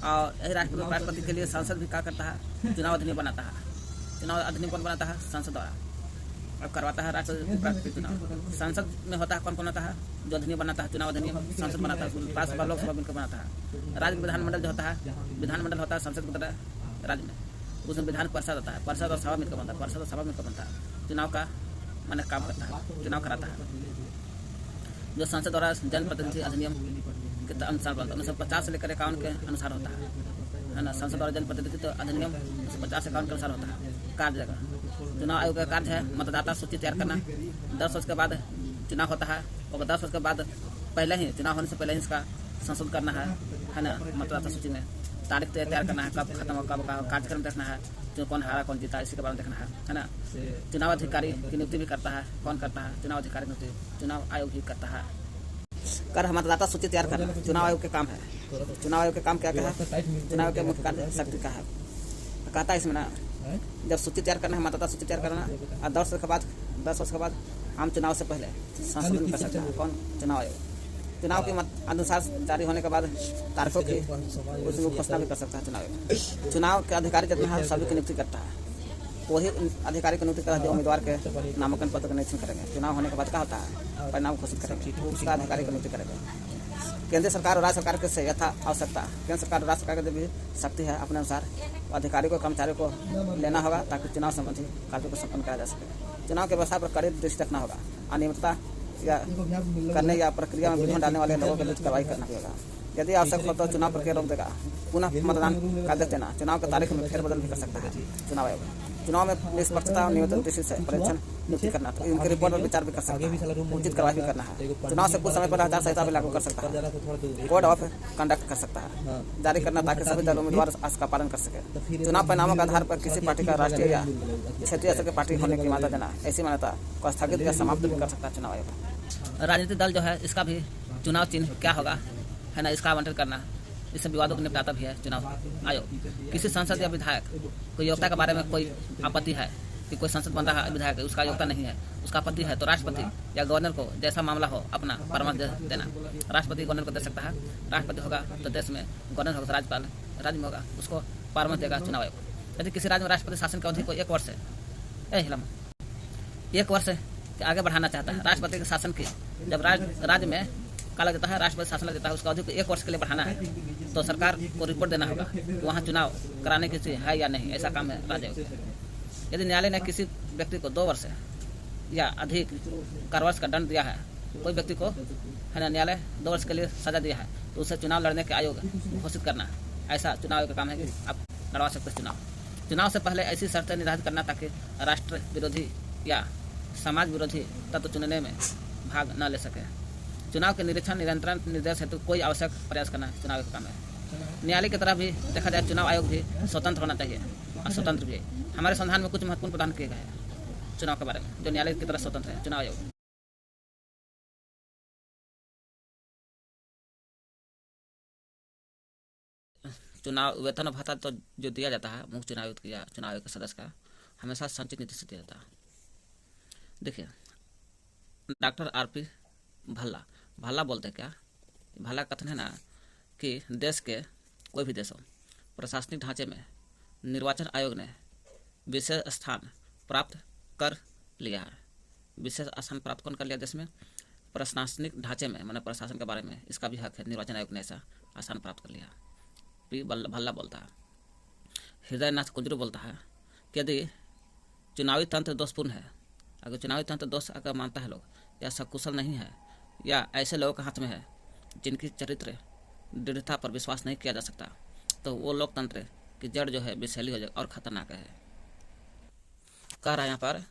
और यही राष्ट्रपति उपराष्ट्रपति के लिए संसद भी क्या करता है? चुनाव अधिनियम बनाता है। चुनाव अधिनियम कौन बनाता है? संसद द्वारा। अब करवाता है राष्ट्रपति उपराष्ट्रपति चुनाव। संसद में होता है कौन कौन होता है? जो अधिनियम बनाता है, चुनाव अधिनियम संसद बनाता है, राज्यसभा लोकसभा मिलकर बनाता है। राज्य विधानमंडल जो होता है, विधानमंडल होता है संसद की तरह राज्य में, उसमें विधान परिषद होता है, परिषद और सभा मिलकर बनता है, परिषद और सभा मिलकर बनता है। चुनाव का मैंने काम करता है, चुनाव कराता है, जो संसद द्वारा जनप्रतिनिधि अधिनियम के अनुसार बनता है। 1950 से लेकर 51 के अनुसार होता है ना, संसद द्वारा जनप्रतिनिधित्व अधिनियम 1950 से 51 के अनुसार होता है। कार्य जगह चुनाव आयोग का कार्य है मतदाता सूची तैयार करना। 10 वर्ष के बाद चुनाव होता है, और 10 वर्ष के बाद पहले ही चुनाव होने से पहले ही इसका संशोधन करना है ना, मतदाता सूची में तारीख तैयार करना है, कब खत्म हो कब का कार्यक्रम देखना है, जो कौन हारा कौन जीता इसी के बारे में देखना है ना। चुनाव अधिकारी की नियुक्ति भी करता है, कौन करता है? चुनाव अधिकारी नियुक्ति चुनाव आयोग ही करता है। कर मतदाता सूची तैयार करना चुनाव आयोग के काम है। चुनाव आयोग के काम क्या क्या है? चुनाव के मुख्य कार्य शक्ति का है, कहता है इसमें ना, जब सूची तैयार करना है, मतदाता सूची तैयार करना, और 10 वर्ष के बाद आम चुनाव से पहले संशोधन कर सकता है कौन? चुनाव आयोग। चुनाव के अनुसार जारी होने के बाद तारीखों की उसमें घोषणा भी कर सकता है चुनाव आयोग। चुनाव के अधिकारी जितना है सभी की नियुक्ति करता है, वही अधिकारी की नियुक्ति करता है जो उम्मीदवार के नामांकन पत्र का निरीक्षण करेंगे। चुनाव होने के बाद क्या होता है? परिणाम घोषित करेंगे, उसका अधिकारी की नियुक्ति करेंगे। केंद्र सरकार और राज्य सरकार के से यथा आवश्यकता केंद्र सरकार और राज्य सरकार की भी शक्ति है अपने अनुसार अधिकारियों को कर्मचारियों को लेना होगा ताकि चुनाव संबंधी कार्यों को संपन्न कराया जा सके। चुनाव की व्यवस्था पर कड़ी दृष्टि रखना होगा। अनियमितता या करने या प्रक्रिया में विघ्न डालने वाले लोगों के विरुद्ध कार्रवाई करना होगा। यदि आवश्यक हो तो चुनाव प्रक्रिया रोक देगा। पुनः मतदान का आदेश देना। चुनाव की तारीख में फेरबदल भी कर सकता है चुनाव आयोग। चुनाव में निष्पक्षता और नियमित दृष्टि से परीक्षण नियुक्ति करना, तो इनकी रिपोर्ट पर विचार भी कर सकता है। उचित कार्रवाई भी करना है। चुनाव से कुछ समय पर आचार संहिता भी लागू कर सकता है। कोड ऑफ कंडक्ट कर सकता है जारी करना ताकि सभी दल उम्मीदवार इसका पालन कर सके। चुनाव परिणामों के आधार पर किसी पार्टी का राष्ट्रीय या क्षेत्रीय स्तर की पार्टी होने की मान्यता देना, ऐसी मान्यता को स्थगित या समाप्त भी कर सकता है चुनाव आयोग। राजनीतिक दल जो है इसका भी चुनाव चिन्ह क्या होगा है ना, इसका आवंटन करना, इससे विवादों को निपटाता भी है चुनाव आयोग। किसी सांसद या विधायक को योग्यता के बारे में कोई आपत्ति है कि कोई सांसद बन रहा है विधायक उसका योग्यता नहीं है, उसका आपत्ति है तो राष्ट्रपति या गवर्नर को जैसा मामला हो अपना परामर्श देना। राष्ट्रपति गवर्नर को दे सकता है। राष्ट्रपति होगा तो देश में, गवर्नर होगा तो राज्यपाल राज्य में होगा, उसको परामर्श देगा चुनाव आयोग। यदि किसी राज्य में राष्ट्रपति शासन की अवधि को 1 वर्ष के आगे बढ़ाना चाहता है, राष्ट्रपति के शासन की जब राज्य में का लग जाता है, राष्ट्रपति शासन लग जाता है, उसका अवधि को 1 वर्ष के लिए बढ़ाना है तो सरकार को रिपोर्ट देना होगा कि वहाँ चुनाव कराने की है या नहीं। ऐसा काम है राज्य आयोग। यदि न्यायालय ने किसी व्यक्ति को 2 वर्ष या अधिक कारावास का दंड दिया है, कोई व्यक्ति को है ना न्यायालय 2 वर्ष के लिए सजा दिया है, तो उसे चुनाव लड़ने के आयोग घोषित करना। ऐसा चुनाव आयोग का काम है कि आप लड़वा सकते हैं चुनाव से पहले ऐसी शर्तें निर्धारित करना ताकि राष्ट्र विरोधी या समाज विरोधी तत्व चुनने में भाग न ले सके। चुनाव के निरीक्षण नियंत्रण निर्देश हेतु कोई आवश्यक प्रयास करना चुनाव का काम है। न्यायालय की तरह भी देखा जाए चुनाव आयोग भी स्वतंत्र होना चाहिए और स्वतंत्र भी। हमारे संविधान में कुछ महत्वपूर्ण प्रदान किए गए हैं चुनाव के बारे में, जो न्यायालय की तरह स्वतंत्र है चुनाव आयोग। चुनाव वेतन और भत्ता तो जो दिया जाता है मुख्य चुनाव आयुक्त या चुनाव आयोग के सदस्य का, हमेशा संचित नीति से दिया जाता है। देखिए डॉक्टर RP भल्ला बोलते हैं क्या, भल्ला कथन है ना कि देश के कोई भी देश हो, प्रशासनिक ढांचे में निर्वाचन आयोग ने विशेष स्थान प्राप्त कर लिया है। विशेष स्थान प्राप्त कौन कर लिया देश में? प्रशासनिक ढांचे में, माने प्रशासन के बारे में इसका भी हक है। निर्वाचन आयोग ने ऐसा स्थान प्राप्त कर लिया। पी भल्ला बोलता है। हृदयनाथ कुंजरू बोलता है कि यदि चुनावी तंत्र दोषपूर्ण है, अगर चुनावी तंत्र दोष अगर मानता है लोग या सकुशल नहीं है या ऐसे लोगों के हाथ में है जिनकी चरित्र दृढ़ता पर विश्वास नहीं किया जा सकता, तो वो लोकतंत्र की जड़ जो है विषैली हो जाए और खतरनाक है। कह रहा है यहाँ पर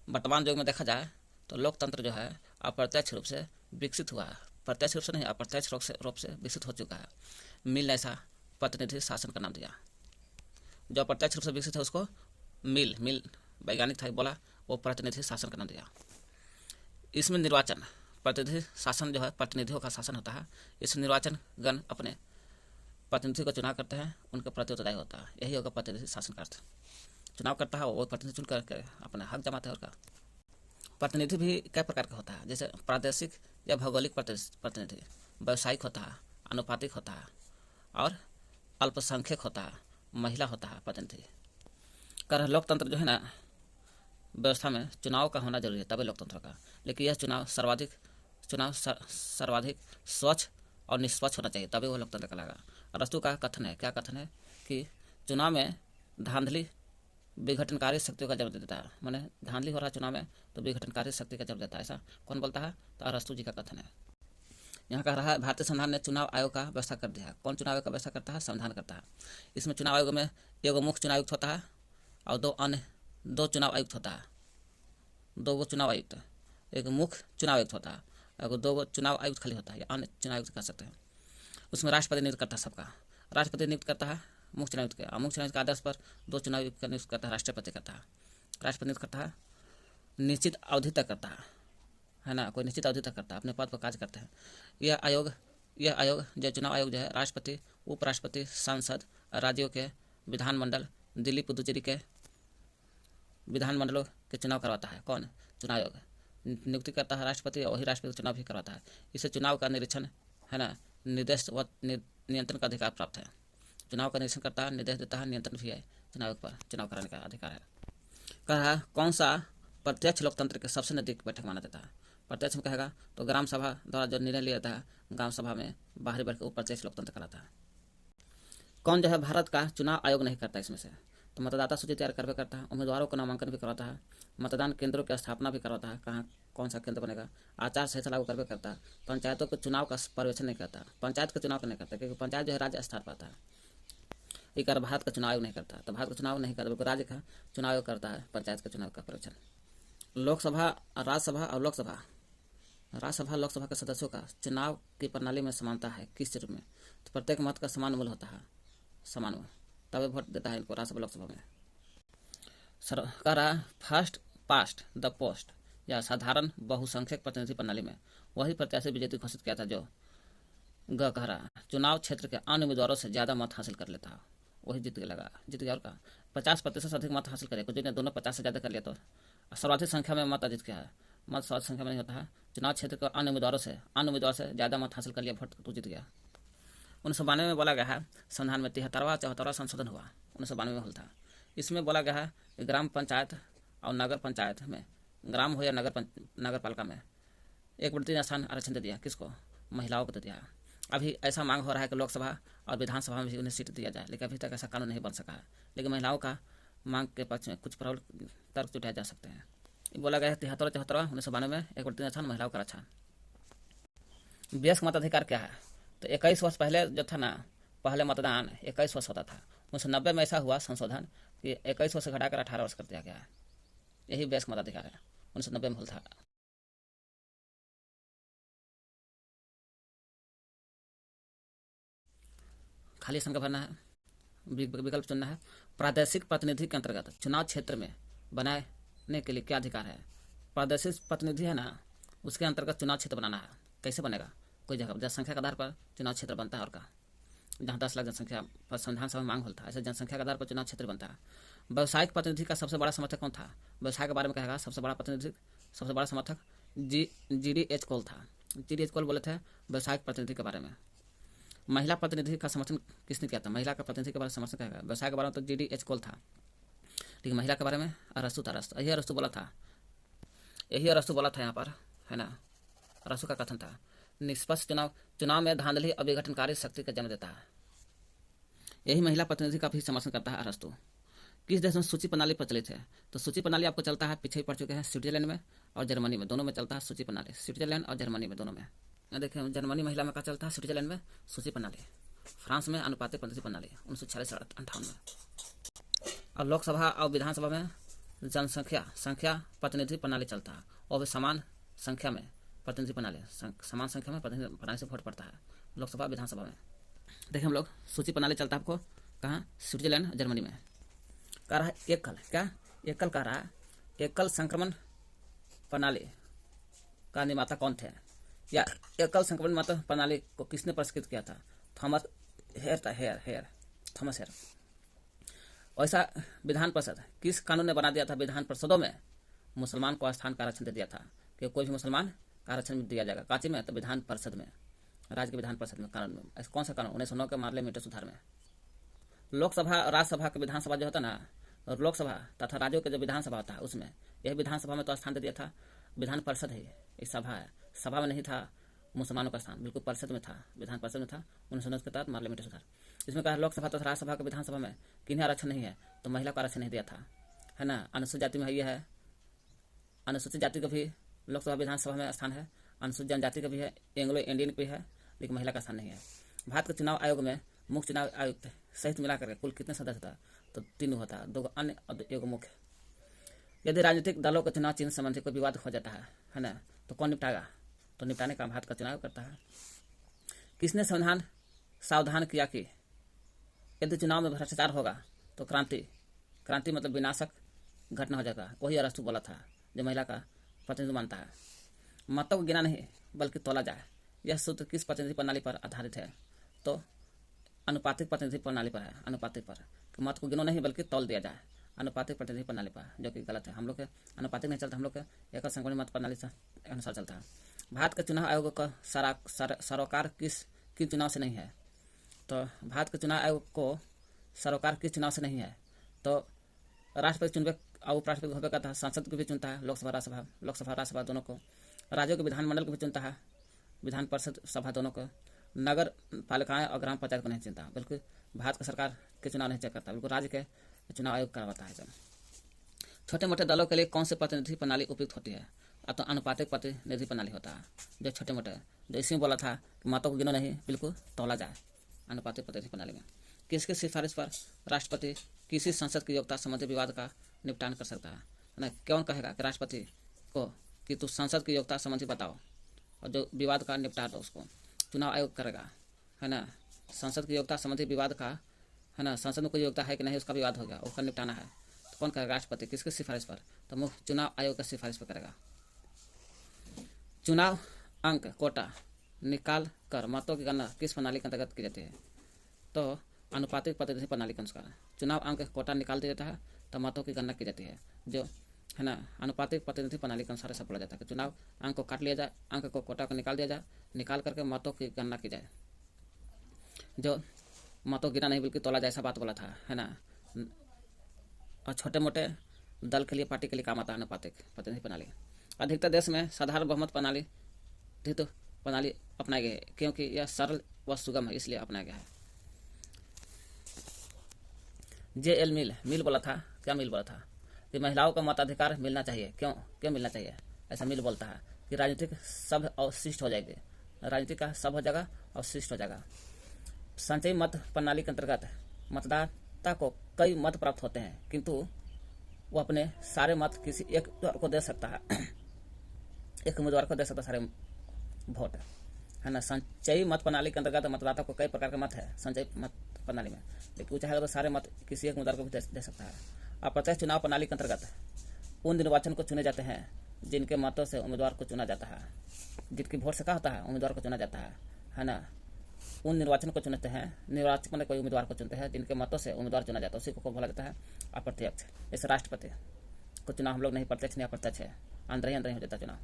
वर्तमान युग में देखा जाए तो लोकतंत्र जो है अप्रत्यक्ष रूप से विकसित हुआ है। प्रत्यक्ष रूप से नहीं, अप्रत्यक्ष रूप से विकसित हो चुका है। मिल ने ऐसा प्रतिनिधि शासन का नाम दिया। जो अप्रत्यक्ष रूप से विकसित है उसको मिल वैज्ञानिक था बोला, वो प्रतिनिधि शासन का नाम दिया। इसमें निर्वाचन प्रतिनिधि शासन जो है प्रतिनिधियों का शासन होता है। इस निर्वाचन गण अपने प्रतिनिधि को चुनाव करते हैं, उनका प्रति उत्तरदायी होता है। यही होगा प्रतिनिधि शासन का अर्थ। चुनाव करता है वो प्रतिनिधि चुन करके अपना हक जमाता है। और प्रतिनिधि भी कई प्रकार का होता है, जैसे प्रादेशिक या भौगोलिक प्रतिनिधि, व्यावसायिक होता है, अनुपातिक होता है और अल्पसंख्यक होता है, महिला होता है प्रतिनिधि। कर लोकतंत्र जो है ना व्यवस्था में चुनाव का होना जरूरी है, तभी लोकतंत्र का। लेकिन यह चुनाव सर्वाधिक स्वच्छ और निष्पक्ष होना चाहिए, तभी वह लोकतंत्र कहलाएगा। अरस्तु का कथन है, क्या कथन है कि चुनाव में धांधली विघटनकारी शक्तियों का जन्म देता है। माने धांधली हो रहा है चुनाव में तो विघटनकारी शक्ति का जन्म देता है। ऐसा कौन बोलता है? तो अरस्तु जी का कथन है। यहाँ कह रहा है भारतीय संविधान ने चुनाव आयोग का व्यवस्था कर दिया है। कौन चुनाव आयोग का व्यवस्था करता है? संविधान करता है। इसमें चुनाव आयोग में एगो मुख्य चुनाव आयुक्त होता है और दो चुनाव आयुक्त होता है। दो वो चुनाव आयुक्त, एक मुख्य चुनाव आयुक्त होता है, अगर 2 चुनाव आयुक्त खाली होता है या अन्य चुनाव आयुक्त कह सकते हैं। उसमें राष्ट्रपति नियुक्त करता है सबका। राष्ट्रपति नियुक्त करता है मुख्य चुनाव आयुक्त के, और मुख्य चुनाव आयुक्त के आदेश पर 2 चुनाव आयुक्त का नियुक्त करता है राष्ट्रपति करता है। राष्ट्रपति नियुक्त करता है, निश्चित अवधि तक करता है ना, कोई निश्चित अवधि तक करता है, अपने पद पर कार्य करते हैं। यह आयोग जो चुनाव आयोग जो है राष्ट्रपति, उपराष्ट्रपति, सांसद, राज्यों के विधानमंडल, दिल्ली पुदुचेरी के विधानमंडलों के चुनाव करवाता है। कौन? चुनाव आयोग नियुक्ति करता है राष्ट्रपति, और वही राष्ट्रपति चुनाव भी करवाता है। इसे चुनाव का निरीक्षण है ना, निर्देश व नियंत्रण का अधिकार प्राप्त है। चुनाव का निरीक्षण करता है, निर्देश देता है, नियंत्रण भी है चुनाव पर, चुनाव कराने का अधिकार है। कह रहा है कौन सा प्रत्यक्ष लोकतंत्र के सबसे नजदीक बैठक माना जाता है? प्रत्यक्ष में कहेगा तो ग्राम सभा द्वारा जो निर्णय लिया जाता है ग्राम सभा में बाहरी वर्ग को प्रत्यक्ष लोकतंत्र कहलाता है। कौन जो है भारत का चुनाव आयोग नहीं करता इसमें से? तो मतदाता सूची तैयार करके करता है, उम्मीदवारों का नामांकन भी करवाता है, मतदान केंद्रों की स्थापना भी करवाता है, कहाँ कौन सा केंद्र बनेगा, आचार संहिता लागू करके करता है, पंचायतों के चुनाव का पर्यवेक्षण नहीं करता, पंचायत का चुनाव नहीं करता क्योंकि पंचायत जो है राज्य स्तर पर आता है। ये कर भारत का चुनाव आयोग नहीं करता, तो भारत का चुनाव नहीं करता बिल्कुल राज्य का चुनाव आयोग करता है पंचायत का चुनाव का पर्यवेक्षण। लोकसभा, राज्यसभा और लोकसभा, राज्यसभा लोकसभा के सदस्यों का चुनाव की प्रणाली में समानता है किस रूप में? तो प्रत्येक मत का समान मूल्य होता है, समान मूल्य, तभी वोट देता है इनको राज्यसभा लोकसभा में। कह रहा फर्स्ट पास्ट द पोस्ट या साधारण बहुसंख्यक प्रतिनिधि प्रणाली में वही प्रत्याशी विजेता घोषित किया था जो ग कह रहा चुनाव क्षेत्र के अन्य उम्मीदवारों से ज्यादा मत हासिल कर लेता वही जीत गया। और का 50% से अधिक मत हासिल करे, जिसने दोनों 50 से ज्यादा कर लिया तो सर्वाधिक संख्या में मत अधिक क्या है, मत सर्वाधिक संख्या में नहीं होता है। चुनाव क्षेत्र के अन्य उम्मीदवार से ज्यादा मत हासिल कर लिया वोट तो जीत गया। 1992 में बोला गया है संविधान में 73वां संशोधन हुआ 1992 में हुआ था। इसमें बोला गया है ग्राम पंचायत और नगर पंचायत में, ग्राम हो या नगर पालिका में 1/3 स्थान आरक्षण दे दिया, किसको? महिलाओं को दे दिया। अभी ऐसा मांग हो रहा है कि लोकसभा और विधानसभा में भी उन्हें सीट दिया जाए, लेकिन अभी तक ऐसा कानून नहीं बन सका है। लेकिन महिलाओं का मांग के पक्ष में कुछ प्रबल तर्क उठाए जा सकते हैं। बोला गया है 73 1992 में 1/3 स्थान महिलाओं का रक्षा। वयस्क मताधिकार क्या है? तो 21 वर्ष पहले जो था ना, पहले मतदान 21 वर्ष होता था। 1990 में ऐसा हुआ संशोधन कि 21 वर्ष से घटाकर 18 वर्ष कर दिया गया है। यही वयस्क मताधिकार है, 1990 में हुआ था। खाली स्थान का भरना है, विकल्प चुनना है। प्रादेशिक प्रतिनिधि के अंतर्गत चुनाव क्षेत्र में बनाने के लिए क्या अधिकार है? प्रादेशिक प्रतिनिधि है ना, उसके अंतर्गत चुनाव क्षेत्र बनाना है। कैसे बनेगा? कोई जगह जनसंख्या के आधार पर चुनाव क्षेत्र बनता है, और का जहाँ 10 लाख जनसंख्या पर संविधान सभा मांग होता है, ऐसे जनसंख्या के आधार पर चुनाव क्षेत्र बनता है। व्यवसायिक प्रतिनिधि का सबसे बड़ा समर्थक कौन था? व्यवसाय के बारे में कहेगा सबसे बड़ा समर्थक GDH कोल था। GDH कोल बोले थे व्यवसायिक प्रतिनिधि के बारे में। महिला प्रतिनिधि का समर्थन किसने किया था? महिला का प्रतिनिधि के बारे में समर्थन कहेगा। व्यवसाय के बारे में तो GDH कोल था, लेकिन महिला के बारे में अरस्तु था। यही अरस्तु बोला था यहाँ पर, है ना। अरस्तु का कथन था निष्पक्ष चुनाव में धांधली और विघटनकारी शक्ति का जन्म देता है। यही महिला प्रतिनिधि का भी समर्थन करता है अरस्तु। किस देश में सूची प्रणाली प्रचलित है? तो सूची प्रणाली आपको चलता है, पीछे ही पड़ चुके हैं, स्विट्जरलैंड में और जर्मनी में, दोनों में चलता है सूची प्रणाली। स्विट्जरलैंड और जर्मनी में दोनों में देखिए, जर्मनी महिला में क्या चलता है, स्विट्जरलैंड में सूची प्रणाली, फ्रांस में अनुपातिक प्रतिनिधि प्रणाली 1946-58 में। और लोकसभा और विधानसभा में संख्या प्रतिनिधि प्रणाली चलता है, और भी समान संख्या में प्रतिनिधि प्रणाली, समान संख्या में प्रतिनिधि प्रणाली से वोट पड़ता है लोकसभा विधानसभा में। देखिए हम लोग सूची प्रणाली चलता है आपको कहाँ, स्विट्जरलैंड जर्मनी में। कह रहा है एकल कह रहा है एकल संक्रमण प्रणाली का निर्माता कौन थे, या एकल संक्रमण मत प्रणाली को किसने पुरस्कृत किया था? Thomas Hare. ऐसा विधान परिषद किस कानून ने बना दिया था? विधान परिषदों में मुसलमान को स्थान का आरक्षण दे दिया था कि कोई भी मुसलमान का आरक्षण दिया जाएगा। काची में? तो विधान परिषद में, राज्य के विधान परिषद में कानून में। ऐसा कौन सा कानून? 1909 के मामले मीटर सुधार में। लोकसभा राज्यसभा के विधानसभा जो होता ना, और लोकसभा तथा राज्यों के जो विधानसभा होता है उसमें, यह विधानसभा में तो स्थान दे दिया था। विधान परिषद है ये सभा है, सभा में नहीं था मुसलमानों का स्थान, बिल्कुल परिषद में था, विधान परिषद में था 1909 के तहत मामले मीटर सुधार। इसमें कहा लोकसभा तथा राज्यसभा के विधानसभा में किन्हें आरक्षण नहीं है? तो महिला को आरक्षण नहीं दिया था, है ना। अनुसूचित जाति में ये है, अनुसूचित जाति का भी लोकसभा विधानसभा में स्थान है, अनुसूचित जनजाति का भी है, एंग्लो इंडियन भी है, लेकिन महिला का स्थान नहीं है। भारत के चुनाव आयोग में मुख्य चुनाव आयुक्त सहित मिलाकर कुल कितने सदस्य था? तो 3 होता है, 2 अन्य और 1 मुख्य। यदि राजनीतिक दलों के चुनाव चिन्ह संबंधी कोई विवाद हो जाता है ना, तो कौन निपटाएगा? तो निपटाने का भारत का चुनाव करता है। किसने संविधान सावधान किया कि यदि चुनाव में भ्रष्टाचार होगा तो क्रांति मतलब विनाशक घटना हो जाएगा? वही अरस्तु बोला था, जो महिला का प्रतिनिधि मानता है। मतों को गिना नहीं बल्कि तोला जाए, यह सूत्र किस प्रतिनिधि प्रणाली पर आधारित है? तो अनुपातिक प्रतिनिधि प्रणाली पर है। अनुपातिक पर कि मत को गिनो नहीं बल्कि तौल दिया जाए, अनुपातिक प्रतिनिधि प्रणाली पर, जो कि गलत है। हम लोग के अनुपातिक नहीं चलता, हम लोग के एकल संक्रमण मत प्रणाली से अनुसार चलता है। भारत के चुनाव आयोग का सरोकार किस चुनाव से नहीं है? तो भारत के चुनाव आयोग को सरोकार किस चुनाव से नहीं है? तो राष्ट्रपति चुनबे और उपराष्ट्रपति होबे करता है, संसद को भी चुनता है, लोकसभा राज्यसभा दोनों को। राज्यों के विधानमंडल को भी चुनता है, विधान परिषद सभा दोनों को। नगर पालिकाएं और ग्राम पंचायत को नहीं चुनता, बिल्कुल भारत का सरकार के चुनाव नहीं चेक करता, बिल्कुल राज्य के चुनाव आयोग करवाता है। छोटे मोटे दलों के लिए कौन सी प्रतिनिधि प्रणाली उपयुक्त होती है? अब तो अनुपातिक प्रतिनिधि प्रणाली होता है, जो छोटे मोटे, जो इसमें बोला था कि मतों को गिनो नहीं, बिल्कुल तोला जाए अनुपातिक प्रतिनिधि प्रणाली में। किसकी सिफारिश पर राष्ट्रपति किसी संसद की योग्यता संबंधी विवाद का निपटान कर सकता है ना? कौन कहेगा कि राष्ट्रपति को कि तू संसद की योग्यता संबंधी बताओ, और जो विवाद का निपटा दो उसको चुनाव आयोग करेगा, है ना। संसद की योग्यता संबंधी विवाद का, है ना, संसद में कोई योग्यता है कि नहीं उसका विवाद हो गया, उसका निपटाना है, तो कौन करेगा? राष्ट्रपति। किसकी सिफारिश पर? तो मुख्य चुनाव आयोग की सिफारिश पर करेगा। चुनाव अंक कोटा निकाल कर मतों की गणना किस प्रणाली के अंतर्गत की जाती है? तो अनुपातिक प्रतिनिधि प्रणाली के अनुसार चुनाव अंक कोटा निकाल दिया जाता है, तो मतों की गणना की जाती है, जो है ना अनुपातिक प्रतिनिधि प्रणाली के अनुसार ऐसा बोला जाता है कि चुनाव अंक को काट लिया जाए, अंक को कोटा को निकाल दिया जाए, निकाल करके मतों की गणना की जाए, जो मतों गिना नहीं बल्कि तोला जाए, ऐसा बात बोला था, है ना। और छोटे मोटे दल के लिए, पार्टी के लिए काम आता है अनुपातिक प्रतिनिधि प्रणाली। अधिकतर देश में साधारण बहुमत प्रणाली प्रणाली अपनाई गई है, क्योंकि यह सरल व सुगम है, इसलिए अपनाया गया है। JL मिल बोला था, क्या मिल बोला था? कि महिलाओं को मताधिकार मिलना चाहिए। क्यों मिलना चाहिए? ऐसा मिल बोलता है कि राजनीतिक सब अवशिष्ट हो जाएगी, राजनीति का सब हो जाएगा, अवशिष्ट हो जाएगा। संचयी मत प्रणाली के अंतर्गत मतदाता को कई मत प्राप्त होते हैं, किंतु वो अपने सारे मत किसी एक उम्मीदवार को दे सकता है, एक उम्मीदवार को दे सकता सारे वोट, है ना। संचयी मत प्रणाली के अंतर्गत मतदाता को कई प्रकार के मत है संचयी मत प्रणाली में, लेकिन वो चाहेगा तो सारे मत किसी एक उम्मीदवार को भी दे सकता है। अप्रत्यक्ष चुनाव प्रणाली के अंतर्गत उन निर्वाचन को चुने जाते हैं जिनके मतों से उम्मीदवार को चुना जाता है, जिनकी वोट से क्या होता है, उम्मीदवार को चुना जाता है ना। उन निर्वाचन को चुनते हैं, निर्वाचक में कोई उम्मीदवार को चुनते हैं जिनके मतों से उम्मीदवार चुना जाता है, उसी को बोला जाता है अप्रत्यक्ष। जैसे राष्ट्रपति को चुनाव हम लोग नहीं प्रत्यक्ष नहीं अप्रत्यक्ष है, अंदर ही हो जाता है चुनाव।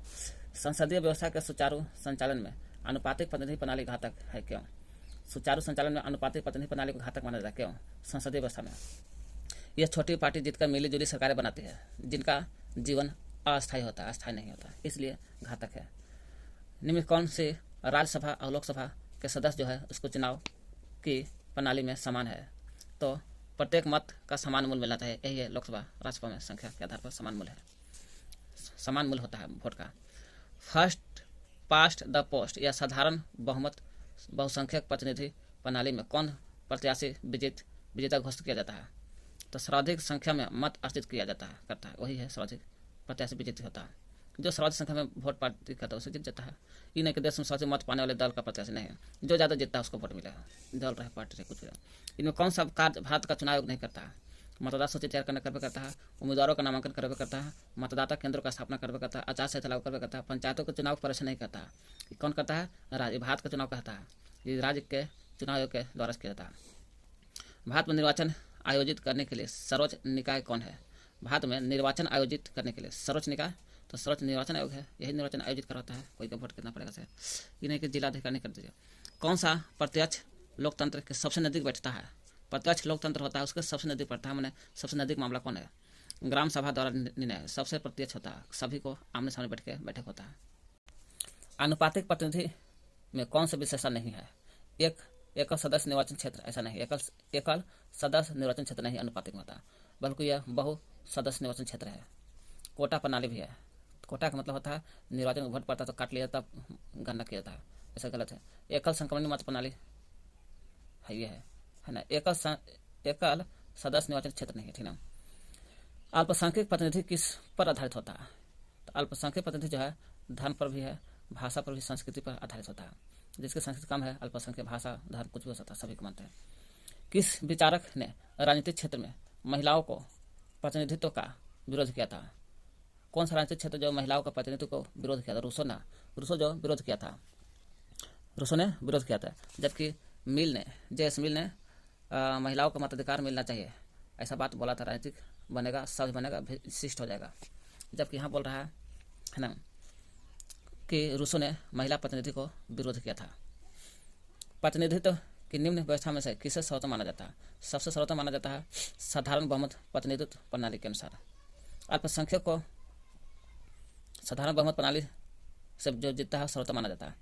संसदीय व्यवस्था के सुचारू संचालन में अनुपातिक प्रतिनिधि प्रणाली घातक है। क्यों? सुचारू संचालन में अनुपातिक प्रतिनिधि प्रणाली को घातक माना जाता है। क्यों? संसदीय व्यवस्था में यह छोटी पार्टी जीतकर मिली जुली सरकारें बनाती है, जिनका जीवन अस्थायी होता है, अस्थायी नहीं होता, इसलिए घातक है। निम्न कौन से राज्यसभा और लोकसभा के सदस्य जो है उसको चुनाव की प्रणाली में समान है? तो प्रत्येक मत का समान मूल्य मिलना चाहिए, यही है लोकसभा राज्यसभा में संख्या के आधार पर समान मूल्य है, समान मूल्य होता है वोट का। फर्स्ट पास्ट द पोस्ट या साधारण बहुमत बहुसंख्यक प्रतिनिधि प्रणाली में कौन प्रत्याशी विजेता घोषित किया जाता है? तो सर्वाधिक संख्या में मत अर्जित किया जाता है करता है, वही है सर्वाधिक प्रत्याशी विजेता होता है। जो सर्वाधिक संख्या में वोट पार्टी करता है उसे जीत जाता है। ये नहीं कि देश में सबसे मत पाने वाले दल का प्रत्याशी नहीं है, जो ज़्यादा जीतता है उसको वोट मिलेगा, दल रहे पार्टी रहे कुछ रहे। इनमें कौन सा कार्य भारत का चुनाव आयोग नहीं करता है? मतदाता सूची तैयार करने करता है, उम्मीदवारों का नामांकन करता है, मतदाता केंद्रों का स्थापना करता है, आचार संहिता लागू करता है, पंचायतों के चुनाव परीक्षा नहीं करता है। कौन करता है? राज्य। भारत का चुनाव कहता है, ये राज्य के चुनाव आयोग के द्वारा किया जाता है। भारत में निर्वाचन आयोजित करने के लिए सर्वोच्च निकाय कौन है? भारत में निर्वाचन आयोजित करने के लिए सर्वोच्च निकाय तो सर्वोच्च निर्वाचन आयोग है, यही निर्वाचन आयोजित कराता है। कोई का वोट कितना पड़ेगा सर, ये नहीं कि जिलाधिकारी नहीं कर दीजिए। कौन सा प्रत्यक्ष लोकतंत्र के सबसे नजदीक बैठता है? प्रत्यक्ष लोकतंत्र होता है उसके सबसे नजदीक पड़ता है, मैंने सबसे नजदीक मामला कौन है? ग्राम सभा द्वारा निर्णय सबसे प्रत्यक्ष होता है, सभी को आमने सामने बैठक होता है। अनुपातिक प्रतिनिधि में कौन सा विशेषण नहीं है? एकल सदस्य निर्वाचन क्षेत्र, ऐसा नहीं, एकल सदस्य निर्वाचन क्षेत्र नहीं अनुपातिक में होता, बल्कि यह बहु सदस्य निर्वाचन क्षेत्र है। कोटा प्रणाली भी है। कोटा का मतलब होता है निर्वाचन में वोट पड़ता तो काट लिया तब गणना किया जाता है, ऐसा गलत है। एकल संक्रमण मत प्रणाली है, ये है ना। एकल सदस्य निर्वाचन क्षेत्र नहीं है, ठीक ना। अल्पसंख्यक प्रतिनिधि किस पर आधारित होता है? तो अल्पसंख्यक प्रतिनिधि जो है धर्म पर भी है, भाषा पर भी, संस्कृति पर आधारित होता है। जिसकी संस्कृति कम है, अल्पसंख्यक भाषा धर्म कुछ भी हो सकता है, सभी को मानते हैं। किस विचारक ने राजनीतिक क्षेत्र में महिलाओं को प्रतिनिधित्व का विरोध किया था? कौन सा राजनीतिक क्षेत्र जो महिलाओं का प्रतिनिधित्व को विरोध किया था? रूसो जो विरोध किया था, रूसो ने विरोध किया था। जबकि JS मिल ने महिलाओं को मताधिकार मिलना चाहिए, ऐसा बात बोला था, राजनीतिक बनेगा, सभ्य बनेगा, विशिष्ट हो जाएगा। जबकि यहाँ बोल रहा है ना कि रूसो ने महिला प्रतिनिधि को विरोध किया था। प्रतिनिधित्व की निम्न व्यवस्था में से किसे सर्वोत्तम माना जाता है? सबसे सर्वोत्तम माना जाता है साधारण बहुमत प्रतिनिधित्व प्रणाली के अनुसार। अल्पसंख्यक को साधारण बहुमत प्रणाली से जो जीतता है सर्वोत्तम माना जाता है।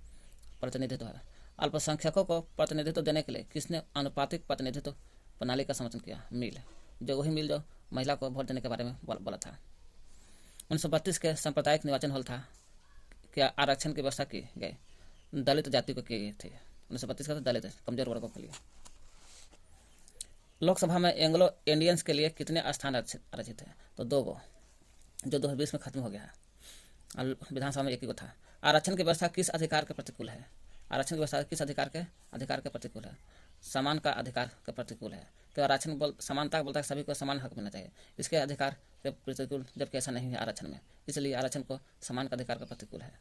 प्रतिनिधित्व है, अल्पसंख्यकों को प्रतिनिधित्व देने के लिए किसने अनुपातिक प्रतिनिधित्व प्रणाली का समर्थन किया? मिल, जो वही मिल जो महिला को वोट देने के बारे में बोला था। 1932 के सांप्रदायिक निर्वाचन हल था क्या आरक्षण की व्यवस्था की गई? दलित जाति को की गई थी। 1932 का तो दलित कमजोर वर्गों के लिए। लोकसभा में एंग्लो इंडियंस के लिए कितने स्थान आरक्षित है? तो 2 गो, जो 2020 में खत्म हो गया है। विधानसभा में 1 ही गो था। आरक्षण की व्यवस्था किस अधिकार के प्रतिकूल है? आरक्षण की व्यवस्था किस अधिकार के प्रतिकूल है? समान का अधिकार के प्रतिकूल है। तो आरक्षण समानता बोलता है सभी को समान हक मिलना चाहिए, इसके अधिकार के प्रतिकूल, जबकि ऐसा नहीं है आरक्षण में, इसलिए आरक्षण को समान का अधिकार का प्रतिकूल है।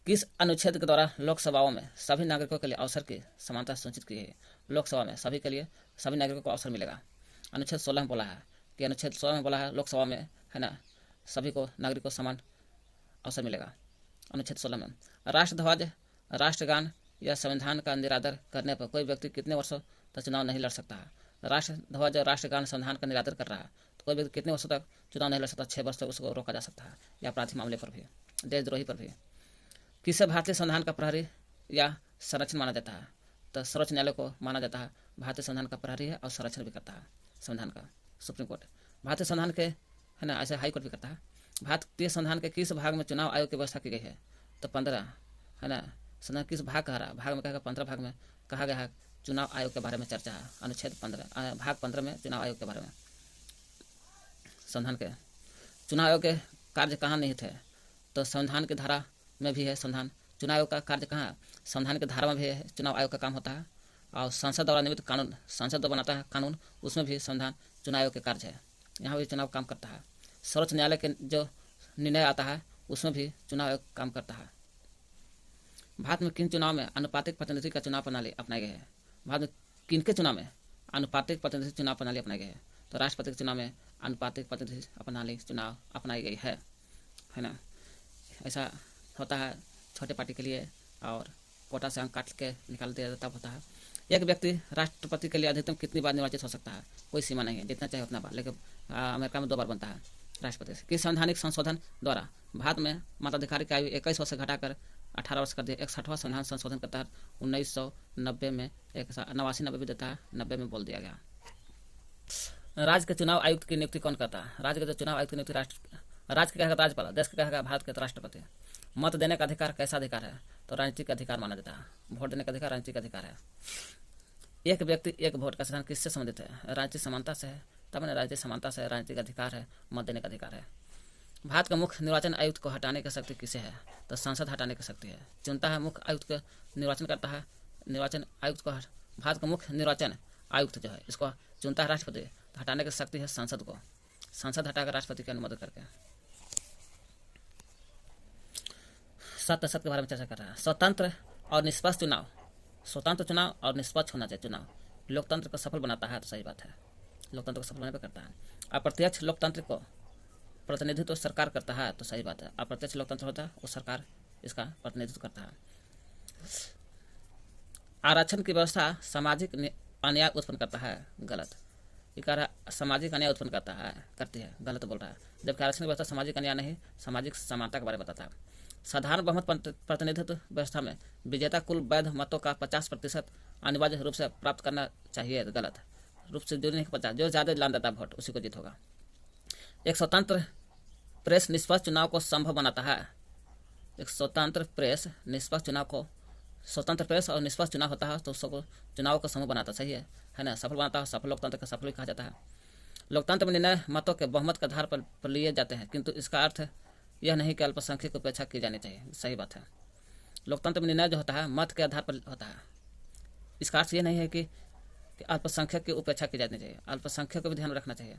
किस अनुच्छेद के द्वारा लोकसभाओं में सभी नागरिकों के लिए अवसर की समानता सुनिश्चित की है? लोकसभा में सभी नागरिकों को अवसर मिलेगा। अनुच्छेद 16 में बोला है कि अनुच्छेद 16 में बोला है लोकसभा में, है ना, सभी को नागरिक को समान अवसर मिलेगा। अनुच्छेद 16 में राष्ट्रध्वज, राष्ट्रगान या संविधान का निरादर करने पर कोई व्यक्ति कितने वर्षों तक चुनाव नहीं लड़ सकता है? राष्ट्रध्वज और राष्ट्रगान संविधान का निरादर कर रहा है तो कोई व्यक्ति कितने वर्षों तक चुनाव नहीं लड़ सकता? 6 वर्ष तक उसको रोका जा सकता है, या आपराधिक मामले पर भी, देशद्रोही पर भी। किसे भारतीय संविधान का प्रहरी या संरक्षण माना जाता है? तो सर्वोच्च न्यायालय को माना जाता है भारतीय संविधान का प्रहरी है और संरक्षण भी करता है संविधान का, सुप्रीम कोर्ट। भारतीय संविधान के, है ना, ऐसे हाई कोर्ट भी करता है। भारतीय संविधान के किस भाग में चुनाव आयोग की व्यवस्था की गई है? तो 15, है ना, संविधान किस भाग कह रहा है? भाग में कहेगा 15 भाग में कहा गया है चुनाव आयोग के बारे में चर्चा है। अनुच्छेद 15 भाग 15 में चुनाव आयोग के बारे में। संविधान के चुनाव आयोग के कार्य कहाँ निहित है? तो संविधान की धारा में भी है। संविधान चुनाव आयोग का कार्य कहाँ? संविधान की धारा में भी है, चुनाव आयोग का काम होता है। और संसद द्वारा निर्मित कानून, संसद बनाता है कानून, उसमें भी संविधान चुनाव आयोग के कार्य है, यहाँ भी चुनाव काम करता है। सर्वोच्च न्यायालय के जो निर्णय आता है उसमें भी चुनाव आयोग काम करता है। भारत में किन चुनाव में अनुपातिक प्रतिनिधि का चुनाव प्रणाली अपनाई गई है? भारत में किन के चुनाव में अनुपातिक प्रतिनिधि चुनाव प्रणाली अपनाई गई है? तो राष्ट्रपति के चुनाव में अनुपातिक प्रतिनिधि प्रणाली चुनाव अपनाई गई है ना। ऐसा होता है छोटे पार्टी के लिए, और कोटा से अंक काट के निकाल दिया जाता होता है। एक व्यक्ति राष्ट्रपति के लिए अधिकतम कितनी बार निर्वाचित हो सकता है? कोई सीमा नहीं है, जितना चाहे उतना बार, लेकिन अमेरिका में 2 बार बनता है राष्ट्रपति से। किस संवैधानिक संशोधन द्वारा भारत में मताधिकार की आयु 21 वर्ष से घटाकर 18 वर्ष कर दिया? 61वां संविधान संशोधन के तहत 1990 में 89 भी देता है, 90 में बोल दिया गया। राज्य के चुनाव आयुक्त की नियुक्ति कौन करता है? राज्य के जो चुनाव आयुक्त की नियुक्ति राज्य के कहेगा राज्यपाल, देश के कहेगा भारत के राष्ट्रपति। मत देने का अधिकार कैसा अधिकार है? तो राजनीतिक अधिकार माना जाता है। वोट देने का अधिकार राजनीतिक अधिकार है। एक व्यक्ति एक वोट का सिद्धांत किससे संबंधित है? राजनीतिक समानता से है, तब ना राजनीतिक समानता से राजनीतिक अधिकार है, मत देने का अधिकार है। भारत का मुख्य निर्वाचन आयुक्त को हटाने की शक्ति किसे है? तो संसद हटाने की शक्ति है, चुनता है मुख्य आयुक्त का निर्वाचन करता है। निर्वाचन आयुक्त को, भारत का मुख्य निर्वाचन आयुक्त जो है इसको चुनता है राष्ट्रपति, तो हटाने की शक्ति है संसद को, संसद हटाकर राष्ट्रपति की अनुमोदन करके। 7 के बारे में चर्चा कर रहा है। स्वतंत्र और निष्पक्ष चुनाव, स्वतंत्र चुनाव और निष्पक्ष होना चाहिए चुनाव, लोकतंत्र को सफल बनाता है, तो सही बात है, लोकतंत्र को सफल बनाने पर करता है। अप्रत्यक्ष लोकतंत्र को प्रतिनिधित्व सरकार करता है, तो सही बात है, अप्रत्यक्ष लोकतंत्र होता है वो सरकार इसका प्रतिनिधित्व करता है। आरक्षण की व्यवस्था सामाजिक अन्याय उत्पन्न करता है, गलत। ये कह रहा है सामाजिक अन्याय उत्पन्न करती है, गलत बोल रहा है, जबकि आरक्षण की व्यवस्था सामाजिक अन्याय नहीं, सामाजिक समानता के बारे में बताता है। साधारण बहुमत प्रतिनिधित्व व्यवस्था में विजेता कुल वैध मतों का 50% अनिवार्य रूप से प्राप्त करना चाहिए, गलत रूप से जो नहीं 50, जो ज्यादा लान देता वोट उसी को जीत होगा। एक स्वतंत्र प्रेस निष्पक्ष चुनाव को संभव बनाता है। एक स्वतंत्र प्रेस निष्पक्ष चुनाव को, स्वतंत्र प्रेस और निष्पक्ष चुनाव होता है तो उसको चुनाव को संभव बनाता, सही है ना, सफल बनाता है। सफल लोकतंत्र का सफल भी कहा जाता है। लोकतंत्र में निर्णय मतों के बहुमत के आधार पर लिए जाते हैं, किंतु इसका अर्थ यह नहीं कि अल्पसंख्यक की उपेक्षा की जानी चाहिए, सही बात है। लोकतंत्र में निर्णय जो होता है मत के आधार पर होता है, इसका अर्थ यह नहीं है कि अल्पसंख्यक की उपेक्षा की जानी चाहिए, अल्पसंख्यक को भी ध्यान रखना चाहिए।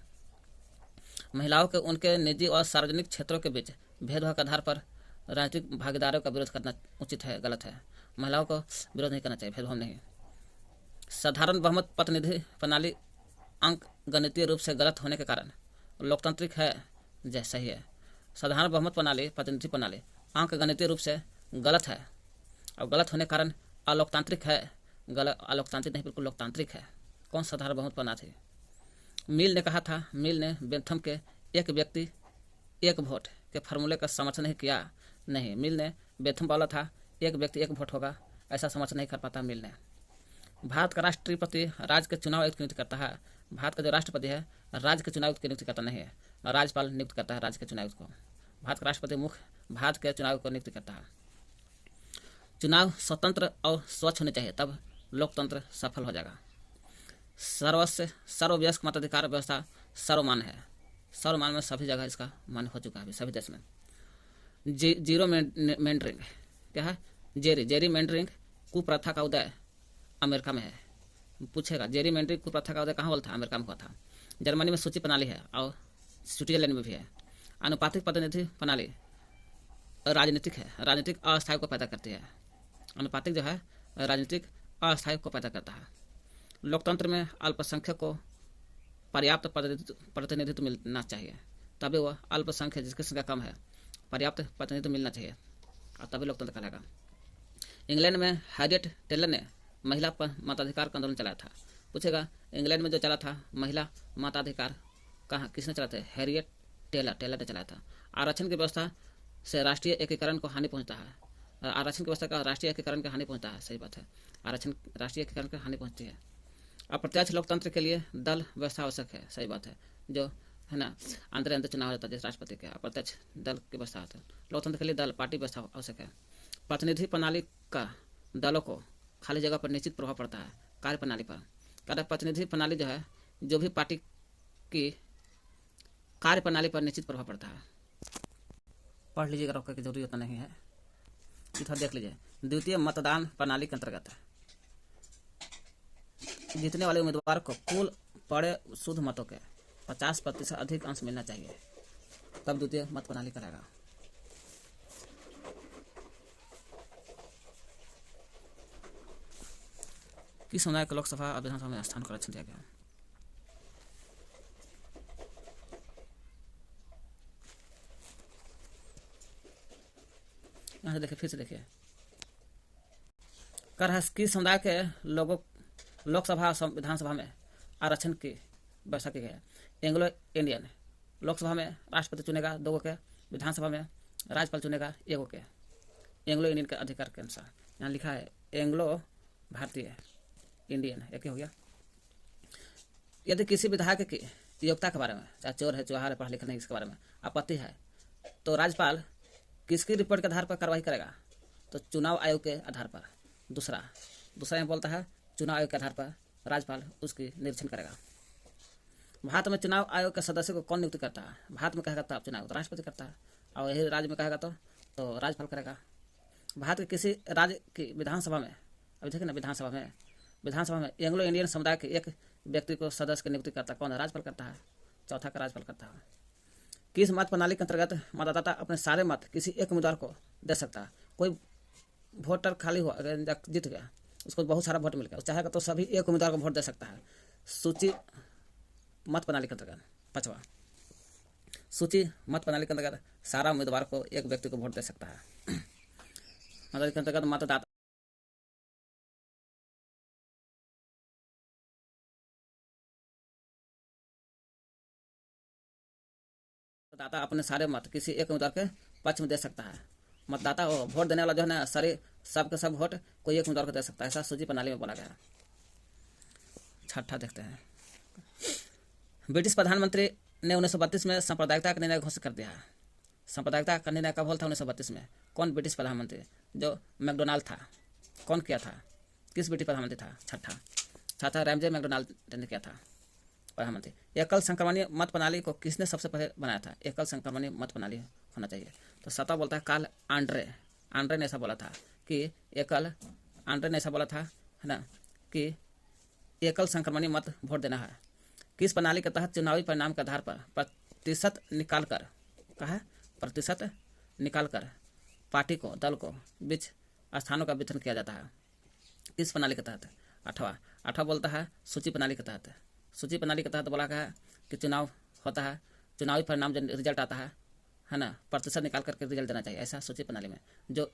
महिलाओं के उनके निजी और सार्वजनिक क्षेत्रों के बीच भेदभाव के आधार पर राजनीतिक भागीदारों का विरोध करना उचित है, गलत है। महिलाओं को विरोध नहीं करना चाहिए, भेदभाव नहीं। साधारण बहुमत प्रतिनिधि प्रणाली अंक गणितीय रूप से गलत होने के कारण लोकतांत्रिक है, जैसा ही है। साधारण बहुमत प्रणाली प्रतिनिधि प्रणाली अंक गणितीय रूप से गलत है और गलत होने के कारण अलोकतांत्रिक है, गलत अलोकतांत्रिक नहीं, बिल्कुल लोकतांत्रिक है। कौन साधारण बहुमत प्रणाली? मिल ने कहा था, मिल ने बेंथम के एक व्यक्ति एक वोट के फार्मूले का समर्थन नहीं किया, नहीं, मिल ने बेथम बोला था, एक व्यक्ति एक वोट होगा, ऐसा समर्थन नहीं कर पाता मिल ने। भारत का राष्ट्रपति राज्य के चुनाव आयुक्त की नियुक्ति करता है। भारत का जो राष्ट्रपति है राज्य के चुनाव आयुक्त की नियुक्ति करता नहीं है, राज्यपाल नियुक्त करता है राज्य के चुनाव आयुक्त को। भारत का राष्ट्रपति मुख्य भारत के चुनाव को नियुक्ति करता है। चुनाव स्वतंत्र और स्वच्छ होने चाहिए, तब लोकतंत्र सफल हो जाएगा। सर्ववयस्क मताधिकार व्यवस्था सर्वमान्य है। सर्वमान्य में सभी जगह इसका मान्य हो चुका है सभी देश में। जीरो मेंडरिंग क्या है? जेरी मेंडरिंग कुप्रथा का उदय अमेरिका में है। पूछेगा जेरी मेंडरिंग कुप्रथा का उदय कहाँ हुआ था? अमेरिका में हुआ था। जर्मनी में सूची प्रणाली है और स्विट्जरलैंड में भी है। अनुपातिक प्रतिनिधि प्रणाली राजनीतिक है, राजनीतिक अस्थायी को पैदा करती है। अनुपातिक जो है राजनीतिक अस्थायी को पैदा करता है। लोकतंत्र में अल्पसंख्यक को पर्याप्त प्रतिनिधित्व मिलना चाहिए, तभी वह अल्पसंख्यक जिसकी संख्या कम है पर्याप्त प्रतिनिधित्व मिलना चाहिए और तभी लोकतंत्र कहलाएगा। इंग्लैंड में हैरियट टेलर ने महिला पर मताधिकार का आंदोलन चलाया था। पूछेगा इंग्लैंड में जो चला था महिला मताधिकार कहाँ किसने चला था? हैरियट टेलर ने चलाया था। आरक्षण की व्यवस्था से राष्ट्रीय एकीकरण को हानि पहुंचता है। आरक्षण की व्यवस्था का राष्ट्रीय एकीकरण का हानि पहुंचता है, सही बात है। आरक्षण राष्ट्रीय एकीकरण का हानि पहुंचती है। अप्रत्यक्ष लोकतंत्र के लिए दल व्यवस्था आवश्यक है, सही बात है। जो है ना अंतर चुनाव होता है जैसे राष्ट्रपति के, अप्रत्यक्ष दल की व्यवस्था होता है। लोकतंत्र के लिए दल पार्टी व्यवस्था आवश्यक है। प्रतिनिधि प्रणाली का दलों को खाली जगह पर निश्चित प्रभाव पड़ता है कार्य प्रणाली पर। कार्य प्रतिनिधि प्रणाली जो है जो भी पार्टी की कार्य प्रणाली पर निश्चित प्रभाव पड़ता है। पढ़ लीजिएगा, रोकने की जरूरी होता नहीं है, इधर देख लीजिए। द्वितीय मतदान प्रणाली के अंतर्गत जीतने वाले उम्मीदवार को कुल पड़े शुद्ध मतों के 50% अधिक अंश मिलना चाहिए, तब द्वितीय मत प्रणाली कराएगा। किस समुदाय को लोकसभा और विधानसभा में स्थान का आरक्षण दिया गया? यहाँ से देखिए, फिर से देखिए, किस समुदाय के लोगों लोकसभा और विधानसभा में आरक्षण की व्यवस्था की गई है? Anglo Indian. लोकसभा में राष्ट्रपति चुनेगा 2 के, विधानसभा में राज्यपाल चुनेगा 1 के। एंग्लो इंडियन के अधिकार के अनुसार यहाँ लिखा है एंग्लो भारतीय, इंडियन एक ही हो गया। यदि किसी विधायक की योग्यता के बारे में, चाहे चोर है, चौहार है, पढ़ा लिखा नहीं, इसके बारे में आपत्ति है तो राज्यपाल किसकी रिपोर्ट के आधार पर कार्रवाई करेगा? तो चुनाव आयोग के आधार पर। दूसरा यहाँ बोलता है चुनाव आयोग के आधार पर राज्यपाल उसकी निरीक्षण करेगा। भारत में चुनाव आयोग के सदस्य को कौन नियुक्त करता है? भारत में कहेगा तो चुनाव तो राष्ट्रपति करता है, और यही राज्य में कहेगा तो राज्यपाल करेगा। भारत के किसी राज्य की विधानसभा में, अभी देखिए ना, विधानसभा में एंग्लो इंडियन समुदाय के एक व्यक्ति को सदस्य की नियुक्ति करता कौन है? राज्यपाल करता है। चौथा का राज्यपाल करता है। किस मत प्रणाली के अंतर्गत मतदाता अपने सारे मत किसी एक उम्मीदवार को दे सकता है? कोई वोटर खाली हुआ, जीत गया, उसको बहुत सारा वोट मिल गया, चाहेगा तो सभी एक उम्मीदवार को वोट दे सकता है। सूची मत प्रणाली के अंतर्गत। 5वां सूची मत प्रणाली के अंतर्गत सारा उम्मीदवार को एक व्यक्ति को वोट दे सकता है। मतलब के अंतर्गत मतदाता अपने सारे मत किसी एक उम्मीदवार के पक्ष में दे सकता है। मतदाता वोट देने वाला जो है ना, सारे सब के सब वोट कोई एक उम्मीदवार को दे सकता है, ऐसा सूची प्रणाली में बोला गया है। 6ठा देखते हैं। ब्रिटिश प्रधानमंत्री ने 1932 में सांप्रदायिकता का निर्णय घोषित कर दिया है। सांप्रदायिकता का निर्णय कब हुआ था? 1932 में। कौन ब्रिटिश प्रधानमंत्री? जो मैकडोनाल्ड था। कौन किया था? किस ब्रिटिश प्रधानमंत्री था? 6ठा रैमजे मैकडोनाल्ड ने किया था प्रधानमंत्री। एकल संक्रमणीय मत प्रणाली को किसने सबसे पहले बनाया था? एकल संक्रमणीय मत प्रणाली होना चाहिए। तो 7वां बोलता है कार्ल आंड्रे ने ऐसा बोला था कि आंड्रे ने ऐसा बोला था, है ना, कि एकल संक्रमणीय मत वोट देना है। किस प्रणाली के तहत चुनावी परिणाम के आधार पर प्रतिशत निकालकर पार्टी को, दल को बीच स्थानों का वितरण किया जाता है? किस प्रणाली के तहत? 8वां बोलता है सूची प्रणाली के तहत। सूची प्रणाली के तहत बोला गया है कि चुनाव होता है, चुनावी परिणाम जो रिजल्ट आता है ना, प्रतिशत निकाल करके रिजल्ट देना चाहिए, ऐसा सूची प्रणाली में। जो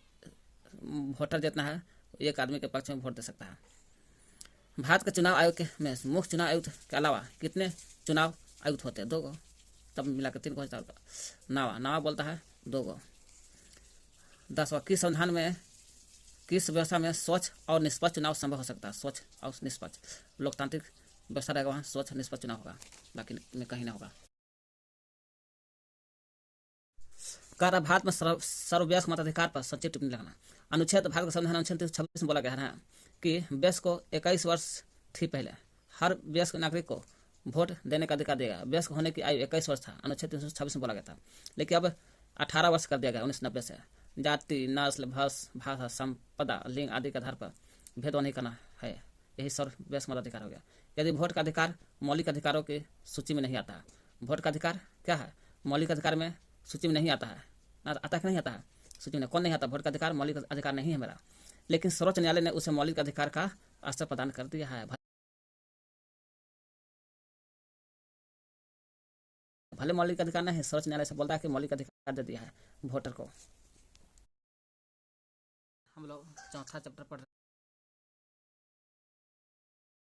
वोटर जितना है एक आदमी के पक्ष में वोट दे सकता है। भारत के चुनाव आयोग में मुख्य चुनाव आयुक्त के अलावा कितने चुनाव आयुक्त होते हैं? 2 तब मिलाकर 3 को होता है। नावा बोलता है 2। 10वां, किस व्यवस्था में स्वच्छ और निष्पक्ष चुनाव संभव हो सकता है? स्वच्छ और निष्पक्ष, लोकतांत्रिक व्यवस्था रहेगा वहाँ स्वच्छ निष्पक्ष चुनाव होगा, बाकी में कहीं ना होगा। कार्य भारत में सर्ववयस्क मताधिकार पर संक्षिप्त टिप्पणी लिखना। अनुच्छेद भारत का संविधान अनुच्छेद 26 में बोला गया है कि वयस्क को 21 वर्ष थी पहले हर वयस्क नागरिक को वोट देने का अधिकार दिया गया। वयस्क होने की आयु 21 वर्ष था, अनुच्छेद 326 में बोला गया था, लेकिन अब 18 वर्ष कर दिया गया 1990 से। जाति, नस्ल, भाषा, संपदा, लिंग आदि के आधार पर भेदभाव नहीं करना है, यही सर्ववयस्क मताधिकार हो गया। यदि वोट का अधिकार मौलिक अधिकारों की सूची में नहीं आता है, वोट का अधिकार क्या है? मौलिक अधिकार में सूची में नहीं आता है, आता कि नहीं आता है सूची में? कौन नहीं आता? वोट का अधिकार मौलिक अधिकार नहीं है मेरा, लेकिन सर्वोच्च न्यायालय ने उसे मौलिक अधिकार का स्तर प्रदान कर दिया है। भले मौलिक अधिकार नहीं, सर्वोच्च न्यायालय से बोलता है कि मौलिक अधिकार दे दिया है वोटर को। हम लोग चौथा चैप्टर पढ़